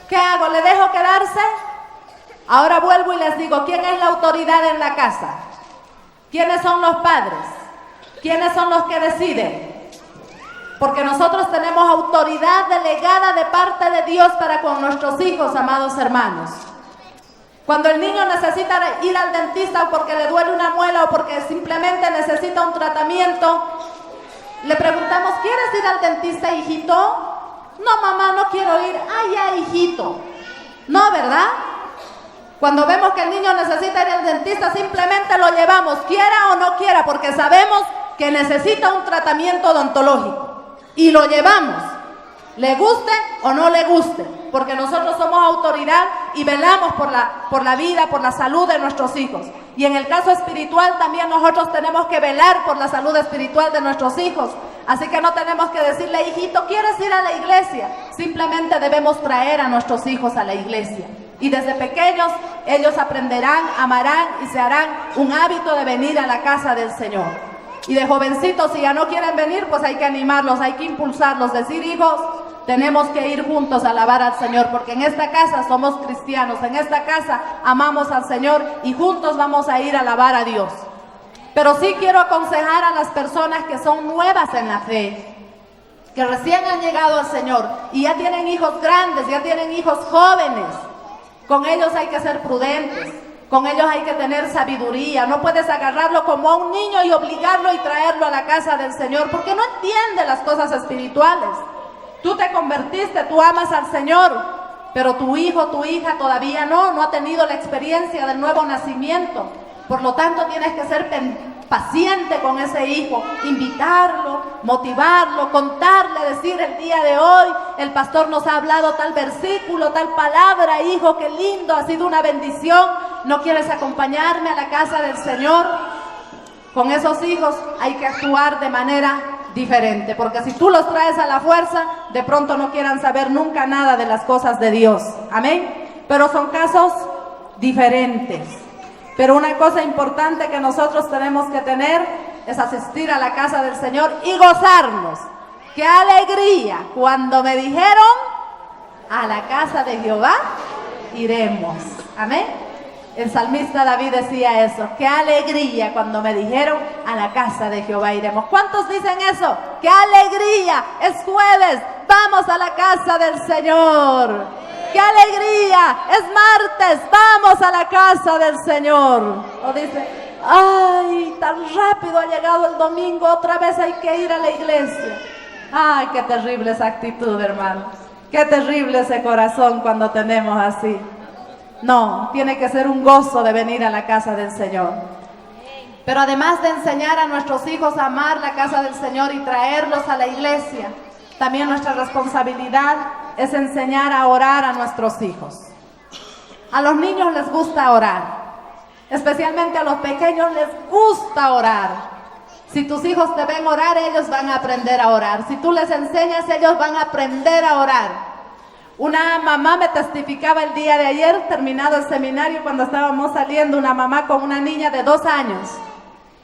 ¿Qué hago? ¿Le dejo quedarse? Ahora vuelvo y les digo: ¿quién es la autoridad en la casa? ¿Quiénes son los padres? ¿Quiénes son los que deciden? Porque nosotros tenemos autoridad delegada de parte de Dios para con nuestros hijos, amados hermanos. Cuando el niño necesita ir al dentista o porque le duele una muela o porque simplemente necesita un tratamiento, le preguntamos, ¿quieres ir al dentista, hijito? No, mamá, no quiero ir. Ah, ya, hijito. No, ¿verdad? Cuando vemos que el niño necesita ir al dentista, simplemente lo llevamos, quiera o no quiera, porque sabemos que necesita un tratamiento odontológico. Y lo llevamos, le guste o no le guste, porque nosotros somos autoridad y velamos por la vida, por la salud de nuestros hijos. Y en el caso espiritual también nosotros tenemos que velar por la salud espiritual de nuestros hijos. Así que no tenemos que decirle, hijito, ¿quieres ir a la iglesia? Simplemente debemos traer a nuestros hijos a la iglesia. Y desde pequeños ellos aprenderán, amarán y se harán un hábito de venir a la casa del Señor. Y de jovencitos, si ya no quieren venir, pues hay que animarlos, hay que impulsarlos, decir, hijos, tenemos que ir juntos a alabar al Señor, porque en esta casa somos cristianos, en esta casa amamos al Señor y juntos vamos a ir a alabar a Dios. Pero sí quiero aconsejar a las personas que son nuevas en la fe, que recién han llegado al Señor y ya tienen hijos grandes, ya tienen hijos jóvenes. Con ellos hay que ser prudentes. Con ellos hay que tener sabiduría. No puedes agarrarlo como a un niño y obligarlo y traerlo a la casa del Señor, porque no entiende las cosas espirituales. Tú te convertiste, tú amas al Señor, pero tu hijo, tu hija todavía no ha tenido la experiencia del nuevo nacimiento. Por lo tanto, tienes que ser paciente con ese hijo, invitarlo, motivarlo, contarle, decir el día de hoy, el pastor nos ha hablado tal versículo, tal palabra, hijo, qué lindo, ha sido una bendición, ¿no quieres acompañarme a la casa del Señor? Con esos hijos hay que actuar de manera diferente, porque si tú los traes a la fuerza, de pronto no quieran saber nunca nada de las cosas de Dios, amén, pero son casos diferentes. Pero una cosa importante que nosotros tenemos que tener es asistir a la casa del Señor y gozarnos. ¡Qué alegría! Cuando me dijeron, a la casa de Jehová iremos. Amén. El salmista David decía eso. ¡Qué alegría! Cuando me dijeron, a la casa de Jehová iremos. ¿Cuántos dicen eso? ¡Qué alegría! Es jueves, vamos a la casa del Señor. ¡Qué alegría! Es martes, vamos a la casa del Señor. O dice, ay, tan rápido ha llegado el domingo, otra vez hay que ir a la iglesia. Ay, qué terrible esa actitud, hermanos. Qué terrible ese corazón cuando tenemos así. No, tiene que ser un gozo de venir a la casa del Señor. Pero además de enseñar a nuestros hijos a amar la casa del Señor y traerlos a la iglesia, también nuestra responsabilidad es enseñar a orar a nuestros hijos. A los niños les gusta orar, especialmente a los pequeños les gusta orar. Si tus hijos te ven orar, ellos van a aprender a orar. Si tú les enseñas, ellos van a aprender a orar. Una mamá me testificaba el día de ayer, terminado el seminario, cuando estábamos saliendo, una mamá con una niña de 2 años.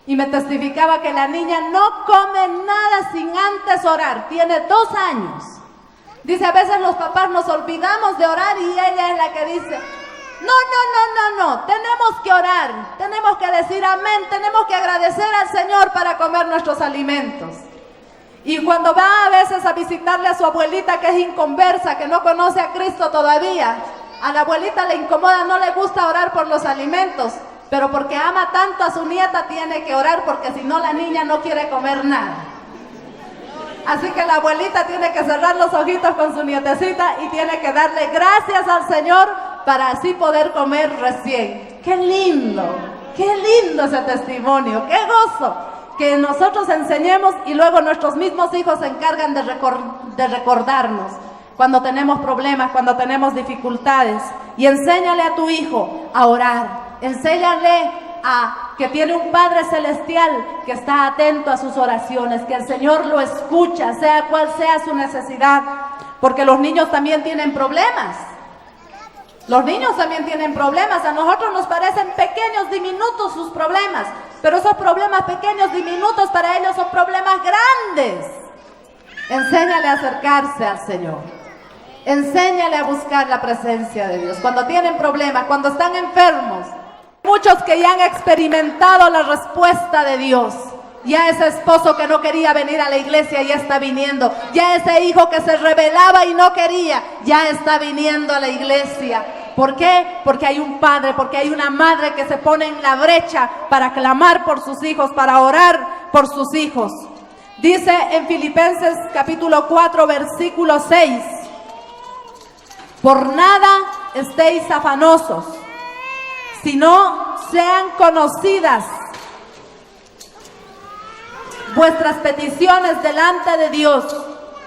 Y me testificaba que la niña no come nada sin antes orar. Tiene 2 años. Dice, a veces los papás nos olvidamos de orar y ella es la que dice, no, tenemos que orar, tenemos que decir amén, tenemos que agradecer al Señor para comer nuestros alimentos. Y cuando va a veces a visitarle a su abuelita que es inconversa, que no conoce a Cristo todavía, a la abuelita le incomoda, no le gusta orar por los alimentos, pero porque ama tanto a su nieta tiene que orar, porque si no la niña no quiere comer nada. Así que la abuelita tiene que cerrar los ojitos con su nietecita y tiene que darle gracias al Señor para así poder comer recién. ¡Qué lindo! ¡Qué lindo ese testimonio! ¡Qué gozo! Que nosotros enseñemos y luego nuestros mismos hijos se encargan de recordarnos cuando tenemos problemas, cuando tenemos dificultades. Y enséñale a tu hijo a orar. Enséñale que tiene un Padre Celestial que está atento a sus oraciones, que el Señor lo escucha, sea cual sea su necesidad, porque los niños también tienen problemas. Los niños también tienen problemas. A nosotros nos parecen pequeños, diminutos sus problemas, pero esos problemas pequeños, diminutos, para ellos son problemas grandes. Enséñale a acercarse al Señor. Enséñale a buscar la presencia de Dios. Cuando tienen problemas, cuando están enfermos, muchos que ya han experimentado la respuesta de Dios. Ya ese esposo que no quería venir a la iglesia ya está viniendo. Ya ese hijo que se rebelaba y no quería, ya está viniendo a la iglesia. ¿Por qué? Porque hay un padre, porque hay una madre que se pone en la brecha para clamar por sus hijos, para orar por sus hijos. Dice en Filipenses capítulo 4, versículo 6. Por nada estéis afanosos, sino sean conocidas vuestras peticiones delante de Dios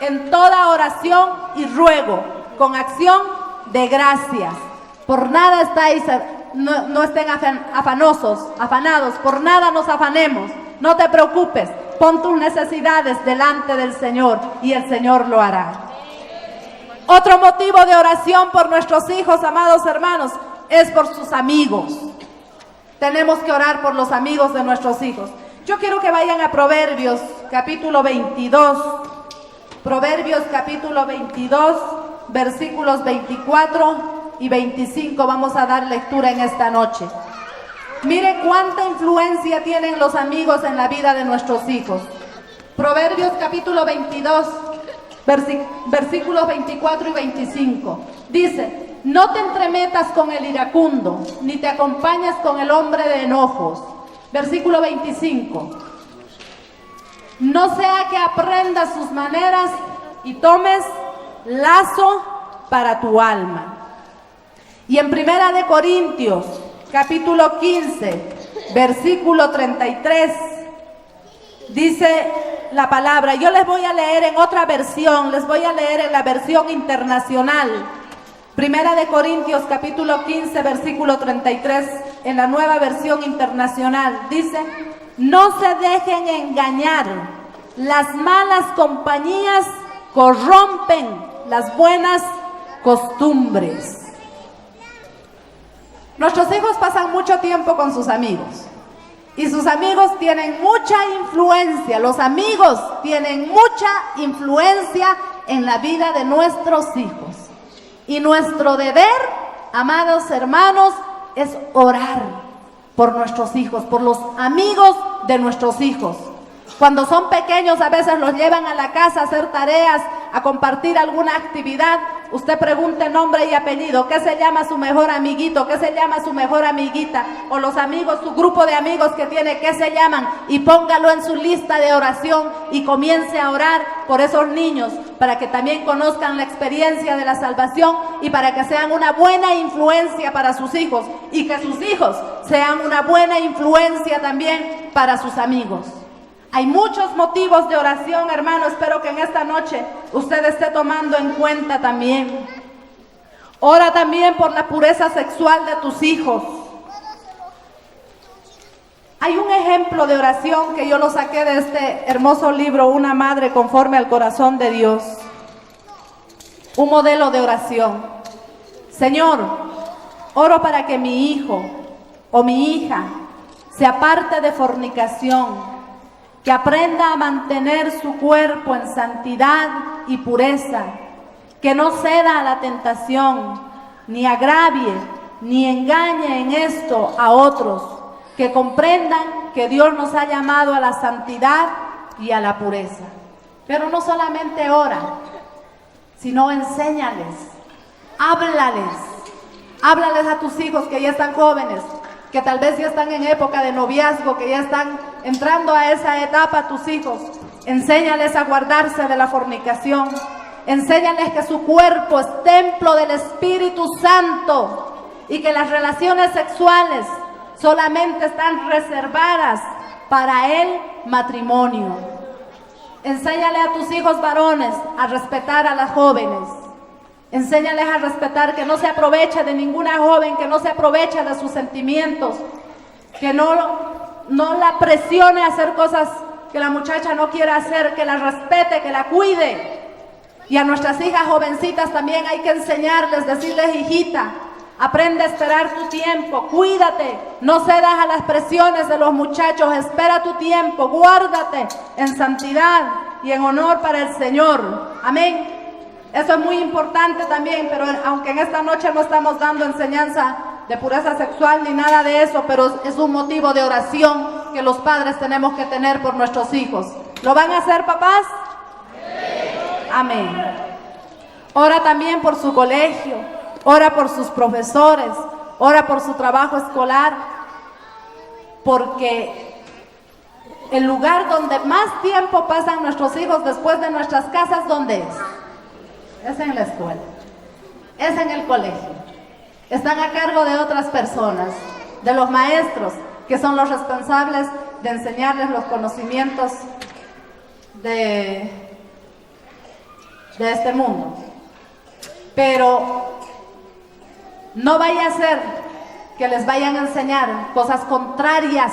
en toda oración y ruego, con acción de gracias. Por nada estáis, no estén afanados, por nada nos afanemos. No te preocupes, pon tus necesidades delante del Señor y el Señor lo hará. Otro motivo de oración por nuestros hijos, amados hermanos, es por sus amigos. Tenemos que orar por los amigos de nuestros hijos. Yo quiero que vayan a Proverbios capítulo 22. Proverbios capítulo 22, versículos 24 y 25. Vamos a dar lectura en esta noche. Mire cuánta influencia tienen los amigos en la vida de nuestros hijos. Proverbios capítulo 22, versículos 24 y 25. Dice: no te entremetas con el iracundo, ni te acompañes con el hombre de enojos. Versículo 25. No sea que aprendas sus maneras y tomes lazo para tu alma. Y en Primera de Corintios, capítulo 15, versículo 33, dice la palabra. Yo les voy a leer en otra versión, les voy a leer en la versión internacional. Primera de Corintios, capítulo 15, versículo 33, en la nueva versión internacional. Dice: no se dejen engañar, las malas compañías corrompen las buenas costumbres. Nuestros hijos pasan mucho tiempo con sus amigos y sus amigos tienen mucha influencia. Los amigos tienen mucha influencia en la vida de nuestros hijos. Y nuestro deber, amados hermanos, es orar por nuestros hijos, por los amigos de nuestros hijos. Cuando son pequeños, a veces los llevan a la casa a hacer tareas, a compartir alguna actividad. Usted pregunte nombre y apellido, ¿qué se llama su mejor amiguito? ¿Qué se llama su mejor amiguita? O los amigos, su grupo de amigos que tiene, ¿qué se llaman? Y póngalo en su lista de oración y comience a orar por esos niños, para que también conozcan la experiencia de la salvación y para que sean una buena influencia para sus hijos, y que sus hijos sean una buena influencia también para sus amigos. Hay muchos motivos de oración, hermano. Espero que en esta noche usted esté tomando en cuenta también. Ora también por la pureza sexual de tus hijos. Hay un ejemplo de oración que yo lo saqué de este hermoso libro, Una madre conforme al corazón de Dios. Un modelo de oración. Señor, oro para que mi hijo o mi hija se aparte de fornicación, que aprenda a mantener su cuerpo en santidad y pureza, que no ceda a la tentación, ni agravie, ni engañe en esto a otros, que comprendan que Dios nos ha llamado a la santidad y a la pureza. Pero no solamente ora, sino enséñales, háblales a tus hijos que ya están jóvenes, que tal vez ya están en época de noviazgo, que ya están entrando a esa etapa tus hijos. Enséñales a guardarse de la fornicación. Enséñales que su cuerpo es templo del Espíritu Santo y que las relaciones sexuales solamente están reservadas para el matrimonio. Enséñale a tus hijos varones a respetar a las jóvenes. Enséñales a respetar, que no se aproveche de ninguna joven, que no se aproveche de sus sentimientos, que no la presione a hacer cosas que la muchacha no quiera hacer, que la respete, que la cuide. Y a nuestras hijas jovencitas también hay que enseñarles, decirles: hijita, aprende a esperar tu tiempo, cuídate, no cedas a las presiones de los muchachos, espera tu tiempo, guárdate en santidad y en honor para el Señor. Amén. Eso es muy importante también, pero aunque en esta noche no estamos dando enseñanza de pureza sexual ni nada de eso, pero es un motivo de oración que los padres tenemos que tener por nuestros hijos. ¿Lo van a hacer, papás? Amén. Ora también por su colegio, ora por sus profesores, ora por su trabajo escolar, porque el lugar donde más tiempo pasan nuestros hijos después de nuestras casas, ¿dónde es? Es en la escuela, es en el colegio. Están a cargo de otras personas, de los maestros, que son los responsables de enseñarles los conocimientos de este mundo. Pero no vaya a ser que les vayan a enseñar cosas contrarias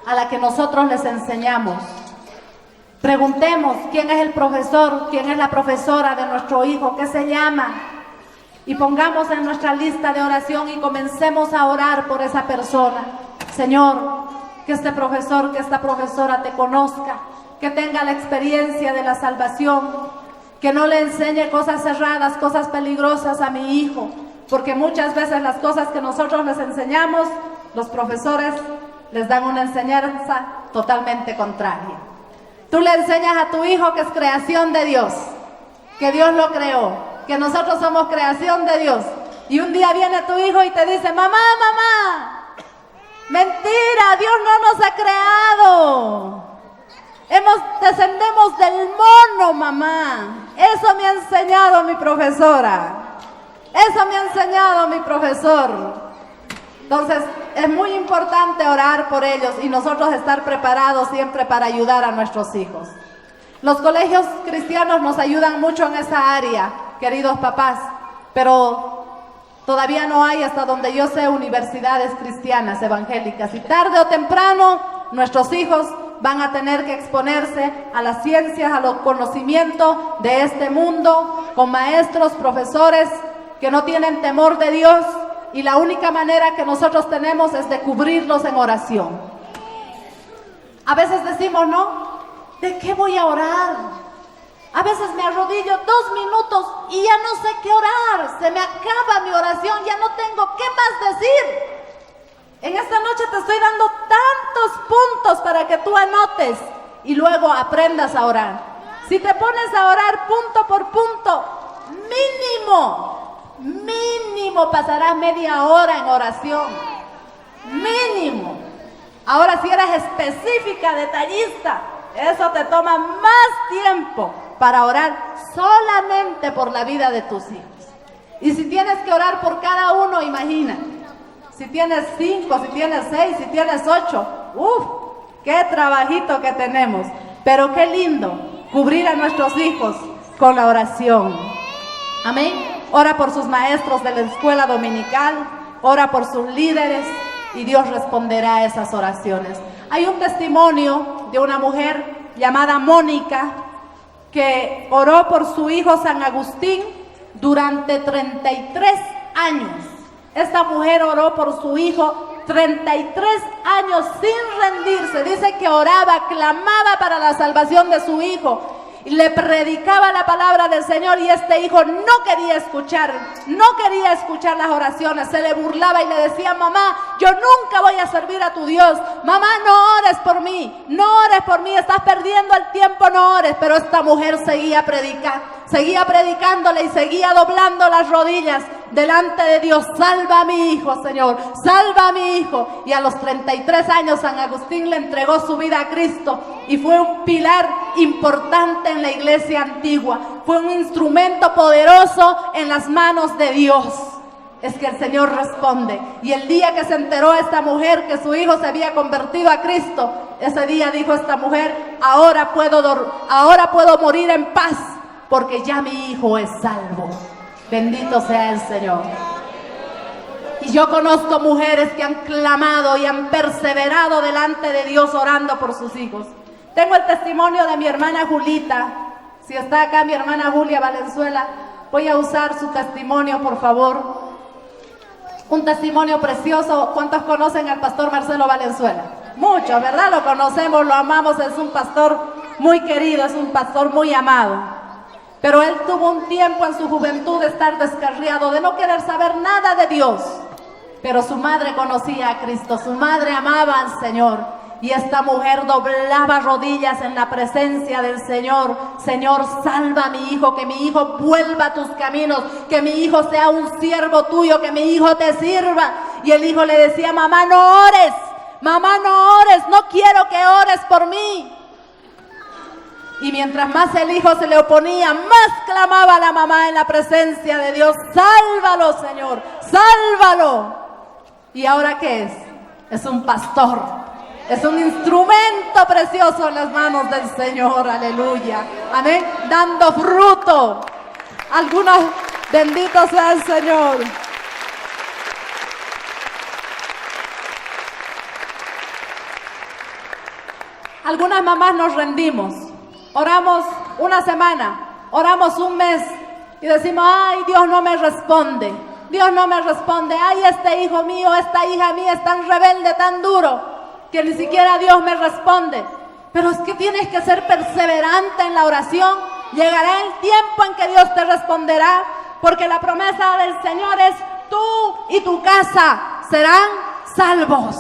a las que nosotros les enseñamos. Preguntemos quién es el profesor, quién es la profesora de nuestro hijo, qué se llama, y pongamos en nuestra lista de oración y comencemos a orar por esa persona. Señor, que este profesor, que esta profesora te conozca, que tenga la experiencia de la salvación, que no le enseñe cosas erradas, cosas peligrosas a mi hijo, porque muchas veces las cosas que nosotros les enseñamos, los profesores les dan una enseñanza totalmente contraria. Tú le enseñas a tu hijo que es creación de Dios, que Dios lo creó, que nosotros somos creación de Dios, y un día viene tu hijo y te dice: mamá, mentira, Dios no nos ha creado. Descendemos del mono, mamá. Eso me ha enseñado mi profesora. Eso me ha enseñado mi profesor. Entonces, es muy importante orar por ellos y nosotros estar preparados siempre para ayudar a nuestros hijos. Los colegios cristianos nos ayudan mucho en esa área, queridos papás, pero todavía no hay, hasta donde yo sé, universidades cristianas evangélicas. Y tarde o temprano, nuestros hijos van a tener que exponerse a las ciencias, a los conocimientos de este mundo, con maestros, profesores que no tienen temor de Dios, y la única manera que nosotros tenemos es de cubrirlos en oración. A veces decimos, ¿no? ¿De qué voy a orar? A veces me arrodillo 2 minutos y ya no sé qué orar, se me acaba mi oración, ya no tengo qué más decir. En esta noche te estoy dando tantos puntos para que tú anotes y luego aprendas a orar. Si te pones a orar punto por punto, mínimo pasarás media hora en oración. Mínimo. Ahora, si eres específica, detallista, eso te toma más tiempo para orar solamente por la vida de tus hijos. Y si tienes que orar por cada uno, imagina. Si tienes 5, si tienes 6, si tienes 8, qué trabajito que tenemos. Pero qué lindo cubrir a nuestros hijos con la oración. Amén. Ora por sus maestros de la escuela dominical, ora por sus líderes y Dios responderá a esas oraciones. Hay un testimonio de una mujer llamada Mónica que oró por su hijo San Agustín durante 33 años. Esta mujer oró por su hijo 33 años sin rendirse. Dice que oraba, clamaba para la salvación de su hijo. Y le predicaba la palabra del Señor, y este hijo no quería escuchar las oraciones. Se le burlaba y le decía: mamá, yo nunca voy a servir a tu Dios. Mamá, no ores por mí, estás perdiendo el tiempo, no ores. Pero esta mujer seguía predicándole y seguía doblando las rodillas delante de Dios. Salva a mi hijo, Señor, salva a mi hijo. Y a los 33 años San Agustín le entregó su vida a Cristo y fue un pilar importante en la iglesia antigua. Fue un instrumento poderoso en las manos de Dios. Es que el Señor responde. Y el día que se enteró esta mujer que su hijo se había convertido a Cristo, ese día dijo esta mujer: ahora puedo morir en paz, porque ya mi hijo es salvo. Bendito sea el Señor. Y yo conozco mujeres que han clamado y han perseverado delante de Dios orando por sus hijos. Tengo el testimonio de mi hermana Julita. Si está acá mi hermana Julia Valenzuela, voy a usar su testimonio, por favor. Un testimonio precioso. ¿Cuántos conocen al pastor Marcelo Valenzuela? Muchos, ¿verdad? Lo conocemos, lo amamos. Es un pastor muy querido, es un pastor muy amado. Pero él tuvo un tiempo en su juventud de estar descarriado, de no querer saber nada de Dios. Pero su madre conocía a Cristo, su madre amaba al Señor. Y esta mujer doblaba rodillas en la presencia del Señor. Señor, salva a mi hijo, que mi hijo vuelva a tus caminos, que mi hijo sea un siervo tuyo, que mi hijo te sirva. Y el hijo le decía: mamá, no ores, mamá, no ores, no quiero que ores por mí. Y mientras más el hijo se le oponía, más clamaba la mamá en la presencia de Dios: sálvalo, Señor, sálvalo. ¿Y ahora qué es? Es un pastor, es un instrumento precioso en las manos del Señor, aleluya, amén, dando fruto. Algunos, bendito sea el Señor. Algunas mamás nos rendimos. Oramos una semana, oramos un mes y decimos: ay, Dios no me responde, Dios no me responde. Ay, este hijo mío, esta hija mía es tan rebelde, tan duro, que ni siquiera Dios me responde. Pero es que tienes que ser perseverante en la oración. Llegará el tiempo en que Dios te responderá, porque la promesa del Señor es: tú y tu casa serán salvos.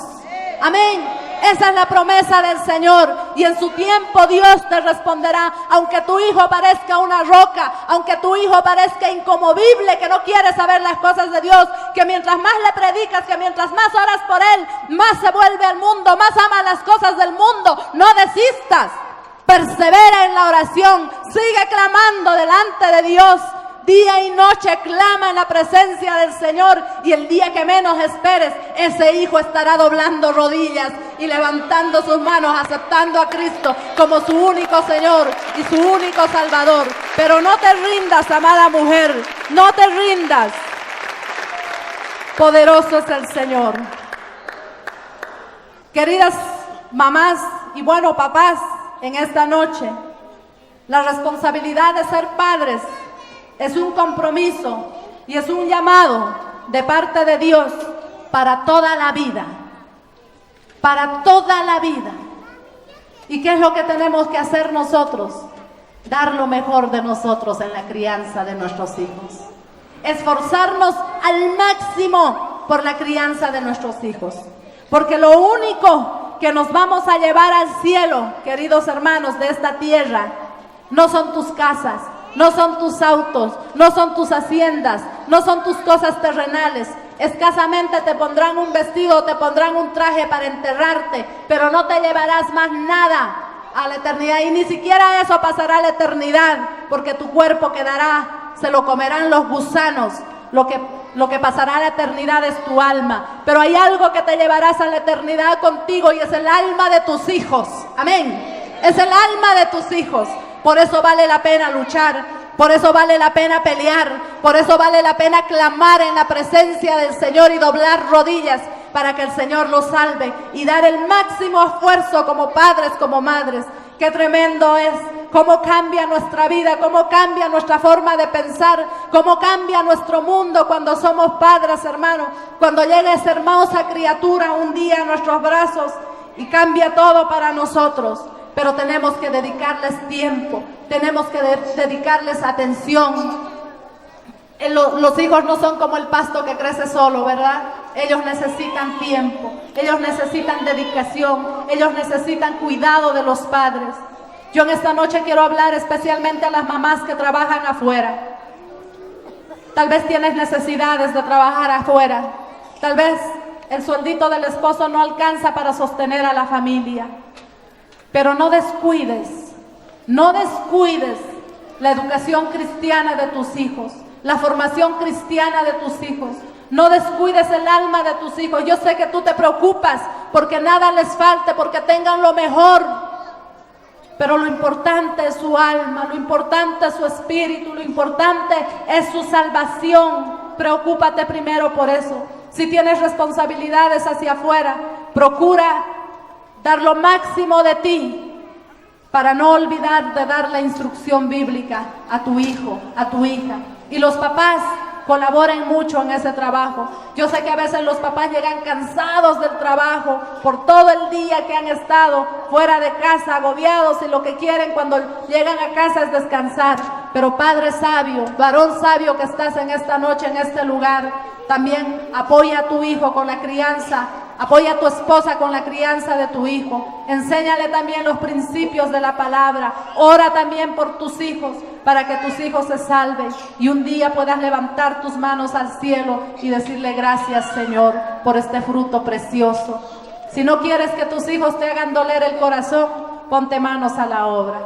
Amén. Esa es la promesa del Señor, y en su tiempo Dios te responderá. Aunque tu hijo parezca una roca, aunque tu hijo parezca inconmovible, que no quiere saber las cosas de Dios, que mientras más le predicas, que mientras más oras por él, más se vuelve al mundo, más ama las cosas del mundo, no desistas. Persevera en la oración, sigue clamando delante de Dios. Día y noche clama en la presencia del Señor, y el día que menos esperes, ese hijo estará doblando rodillas y levantando sus manos, aceptando a Cristo como su único Señor y su único Salvador. Pero no te rindas, amada mujer, no te rindas. Poderoso es el Señor. Queridas mamás y bueno, papás, en esta noche, la responsabilidad de ser padres es un compromiso y es un llamado de parte de Dios para toda la vida. Para toda la vida. ¿Y qué es lo que tenemos que hacer nosotros? Dar lo mejor de nosotros en la crianza de nuestros hijos. Esforzarnos al máximo por la crianza de nuestros hijos. Porque lo único que nos vamos a llevar al cielo, queridos hermanos de esta tierra, no son tus casas, no son tus autos, no son tus haciendas, no son tus cosas terrenales. Escasamente te pondrán un vestido, te pondrán un traje para enterrarte, pero no te llevarás más nada a la eternidad, y ni siquiera eso pasará a la eternidad, porque tu cuerpo quedará, se lo comerán los gusanos. Lo que pasará a la eternidad es tu alma, pero hay algo que te llevarás a la eternidad contigo, y es el alma de tus hijos. Amén. Es el alma de tus hijos. Por eso vale la pena luchar, por eso vale la pena pelear, por eso vale la pena clamar en la presencia del Señor y doblar rodillas para que el Señor los salve y dar el máximo esfuerzo como padres, como madres. Qué tremendo es, cómo cambia nuestra vida, cómo cambia nuestra forma de pensar, cómo cambia nuestro mundo cuando somos padres, hermanos. Cuando llega esa hermosa criatura un día a nuestros brazos y cambia todo para nosotros. Pero tenemos que dedicarles tiempo, tenemos que dedicarles atención. Los hijos no son como el pasto que crece solo, ¿verdad? Ellos necesitan tiempo, ellos necesitan dedicación, ellos necesitan cuidado de los padres. Yo en esta noche quiero hablar especialmente a las mamás que trabajan afuera. Tal vez tienes necesidades de trabajar afuera, tal vez el sueldito del esposo no alcanza para sostener a la familia. Pero no descuides la educación cristiana de tus hijos, la formación cristiana de tus hijos. No descuides el alma de tus hijos. Yo sé que tú te preocupas porque nada les falte, porque tengan lo mejor. Pero lo importante es su alma, lo importante es su espíritu, lo importante es su salvación. Preocúpate primero por eso. Si tienes responsabilidades hacia afuera, procura dar lo máximo de ti para no olvidar de dar la instrucción bíblica a tu hijo, a tu hija. Y los papás colaboren mucho en ese trabajo. Yo sé que a veces los papás llegan cansados del trabajo por todo el día que han estado fuera de casa, agobiados, y lo que quieren cuando llegan a casa es descansar. Pero padre sabio, varón sabio que estás en esta noche, en este lugar, también apoya a tu hijo con la crianza Apoya a tu esposa con la crianza de tu hijo. Enséñale también los principios de la palabra. Ora también por tus hijos para que tus hijos se salven y un día puedas levantar tus manos al cielo y decirle gracias, Señor, por este fruto precioso. Si no quieres que tus hijos te hagan doler el corazón, ponte manos a la obra.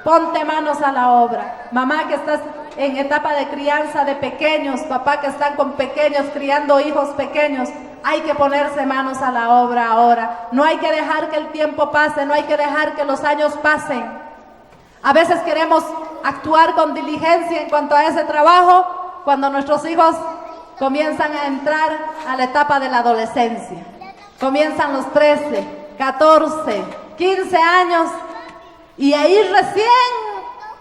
Ponte manos a la obra. Mamá que estás en etapa de crianza de pequeños, papá que están con pequeños, criando hijos pequeños, hay que ponerse manos a la obra ahora. No hay que dejar que el tiempo pase, no hay que dejar que los años pasen. A veces queremos actuar con diligencia en cuanto a ese trabajo cuando nuestros hijos comienzan a entrar a la etapa de la adolescencia. Comienzan los 13, 14, 15 años y ahí recién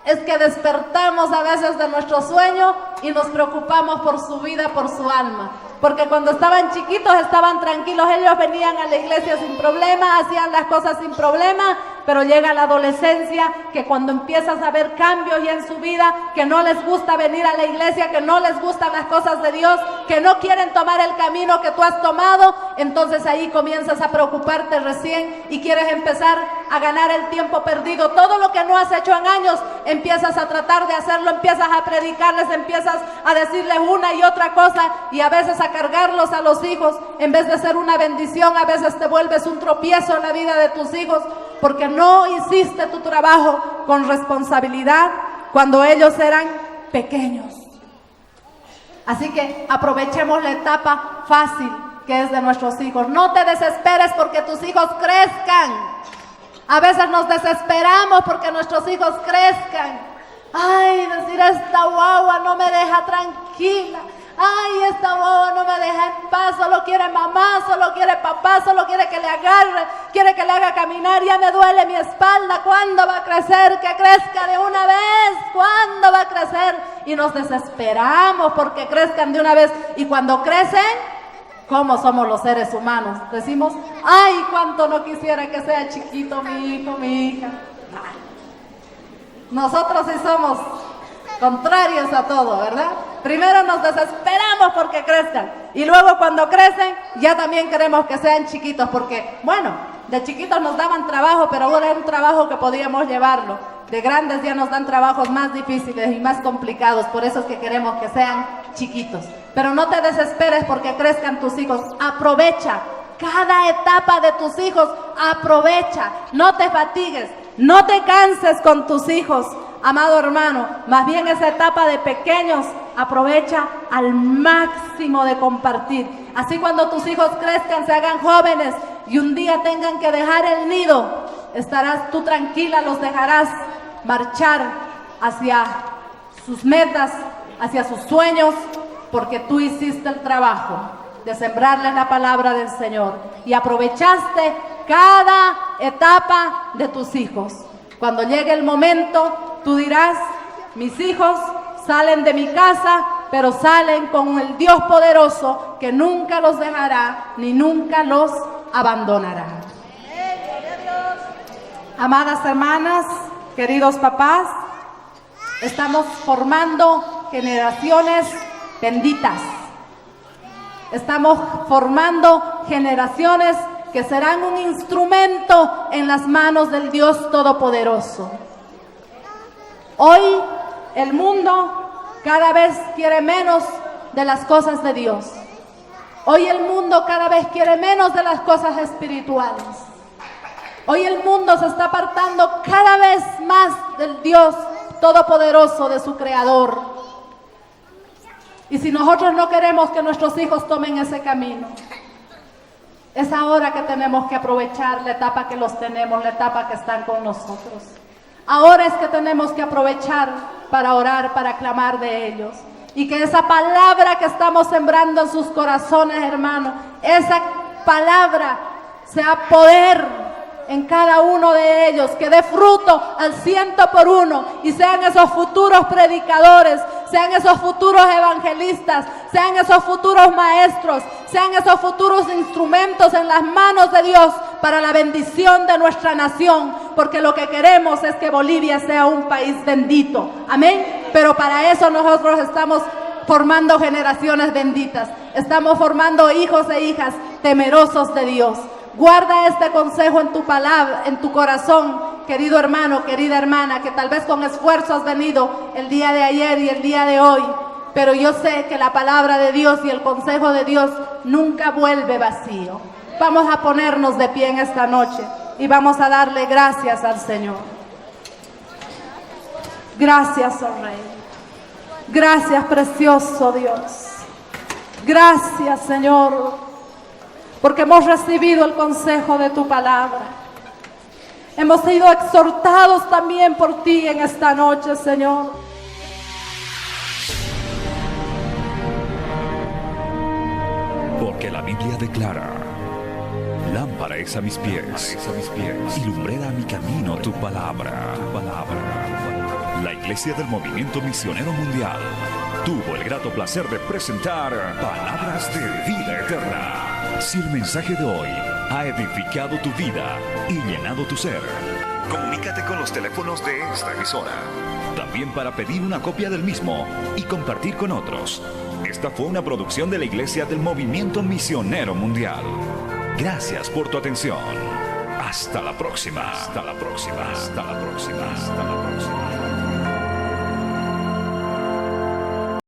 es que despertamos a veces de nuestro sueño y nos preocupamos por su vida, por su alma. Porque cuando estaban chiquitos estaban tranquilos, ellos venían a la iglesia sin problema, hacían las cosas sin problema, pero llega la adolescencia que cuando empiezas a ver cambios ya en su vida, que no les gusta venir a la iglesia, que no les gustan las cosas de Dios, que no quieren tomar el camino que tú has tomado, entonces ahí comienzas a preocuparte recién y quieres empezar a ganar el tiempo perdido. Todo lo que no has hecho en años, empiezas a tratar de hacerlo, empiezas a predicarles, empiezas a decirles una y otra cosa y a veces a cargarlos a los hijos, en vez de ser una bendición, a veces te vuelves un tropiezo en la vida de tus hijos, porque no hiciste tu trabajo con responsabilidad cuando ellos eran pequeños. Así que aprovechemos la etapa fácil que es de nuestros hijos. No te desesperes porque tus hijos crezcan. A veces nos desesperamos porque nuestros hijos crezcan. Ay, decir esta guagua no me deja tranquila. Ay, esta guagua no me deja en paz, solo quiere mamá, solo quiere papá, solo quiere que le agarre, quiere que le haga caminar, ya me duele mi espalda, ¿cuándo va a crecer? Que crezca de una vez, ¿cuándo va a crecer? Y nos desesperamos porque crezcan de una vez, y cuando crecen, ¿cómo somos los seres humanos? Decimos, ay, cuánto no quisiera que sea chiquito mi hijo, mi hija. Nosotros sí somos contrarios a todo, ¿verdad? Primero nos desesperamos porque crezcan y luego cuando crecen ya también queremos que sean chiquitos porque, bueno, de chiquitos nos daban trabajo, pero ahora es un trabajo que podíamos llevarlo. De grandes ya nos dan trabajos más difíciles y más complicados, por eso es que queremos que sean chiquitos. Pero no te desesperes porque crezcan tus hijos, aprovecha cada etapa de tus hijos, aprovecha, no te fatigues, no te canses con tus hijos. Amado hermano, más bien esa etapa de pequeños, aprovecha al máximo de compartir. Así cuando tus hijos crezcan, se hagan jóvenes y un día tengan que dejar el nido, estarás tú tranquila, los dejarás marchar hacia sus metas, hacia sus sueños, porque tú hiciste el trabajo de sembrarles la palabra del Señor y aprovechaste cada etapa de tus hijos. Cuando llegue el momento, tú dirás, mis hijos salen de mi casa, pero salen con el Dios poderoso que nunca los dejará ni nunca los abandonará. Amadas hermanas, queridos papás, estamos formando generaciones benditas. Estamos formando generaciones que serán un instrumento en las manos del Dios Todopoderoso. Hoy el mundo cada vez quiere menos de las cosas de Dios. Hoy el mundo cada vez quiere menos de las cosas espirituales. Hoy el mundo se está apartando cada vez más del Dios Todopoderoso, de su Creador. Y si nosotros no queremos que nuestros hijos tomen ese camino, es ahora que tenemos que aprovechar la etapa que los tenemos, la etapa que están con nosotros. Ahora es que tenemos que aprovechar para orar, para clamar de ellos. Y que esa palabra que estamos sembrando en sus corazones, hermanos, esa palabra sea poder en cada uno de ellos, que dé fruto al 100% y sean esos futuros predicadores, sean esos futuros evangelistas, sean esos futuros maestros, sean esos futuros instrumentos en las manos de Dios para la bendición de nuestra nación, porque lo que queremos es que Bolivia sea un país bendito, amén. Pero para eso nosotros estamos formando generaciones benditas. Estamos formando hijos e hijas temerosos de Dios. Guarda este consejo en tu palabra, en tu corazón, querido hermano, querida hermana, que tal vez con esfuerzo has venido el día de ayer y el día de hoy. Pero yo sé que la palabra de Dios y el consejo de Dios nunca vuelve vacío. Vamos a ponernos de pie en esta noche y vamos a darle gracias al Señor. Gracias, oh Rey. Gracias, precioso Dios. Gracias, Señor, porque hemos recibido el consejo de tu palabra. Hemos sido exhortados también por ti en esta noche, Señor. Porque la Biblia declara: lámpara es a mis pies, y lumbrera a mi camino tu palabra. La Iglesia del Movimiento Misionero Mundial tuvo el grato placer de presentar Palabras de Vida Eterna. Si el mensaje de hoy ha edificado tu vida y llenado tu ser, comunícate con los teléfonos de esta emisora. También para pedir una copia del mismo y compartir con otros. Esta fue una producción de la Iglesia del Movimiento Misionero Mundial. Gracias por tu atención. Hasta la próxima. Hasta la próxima. Hasta la próxima. Hasta la próxima.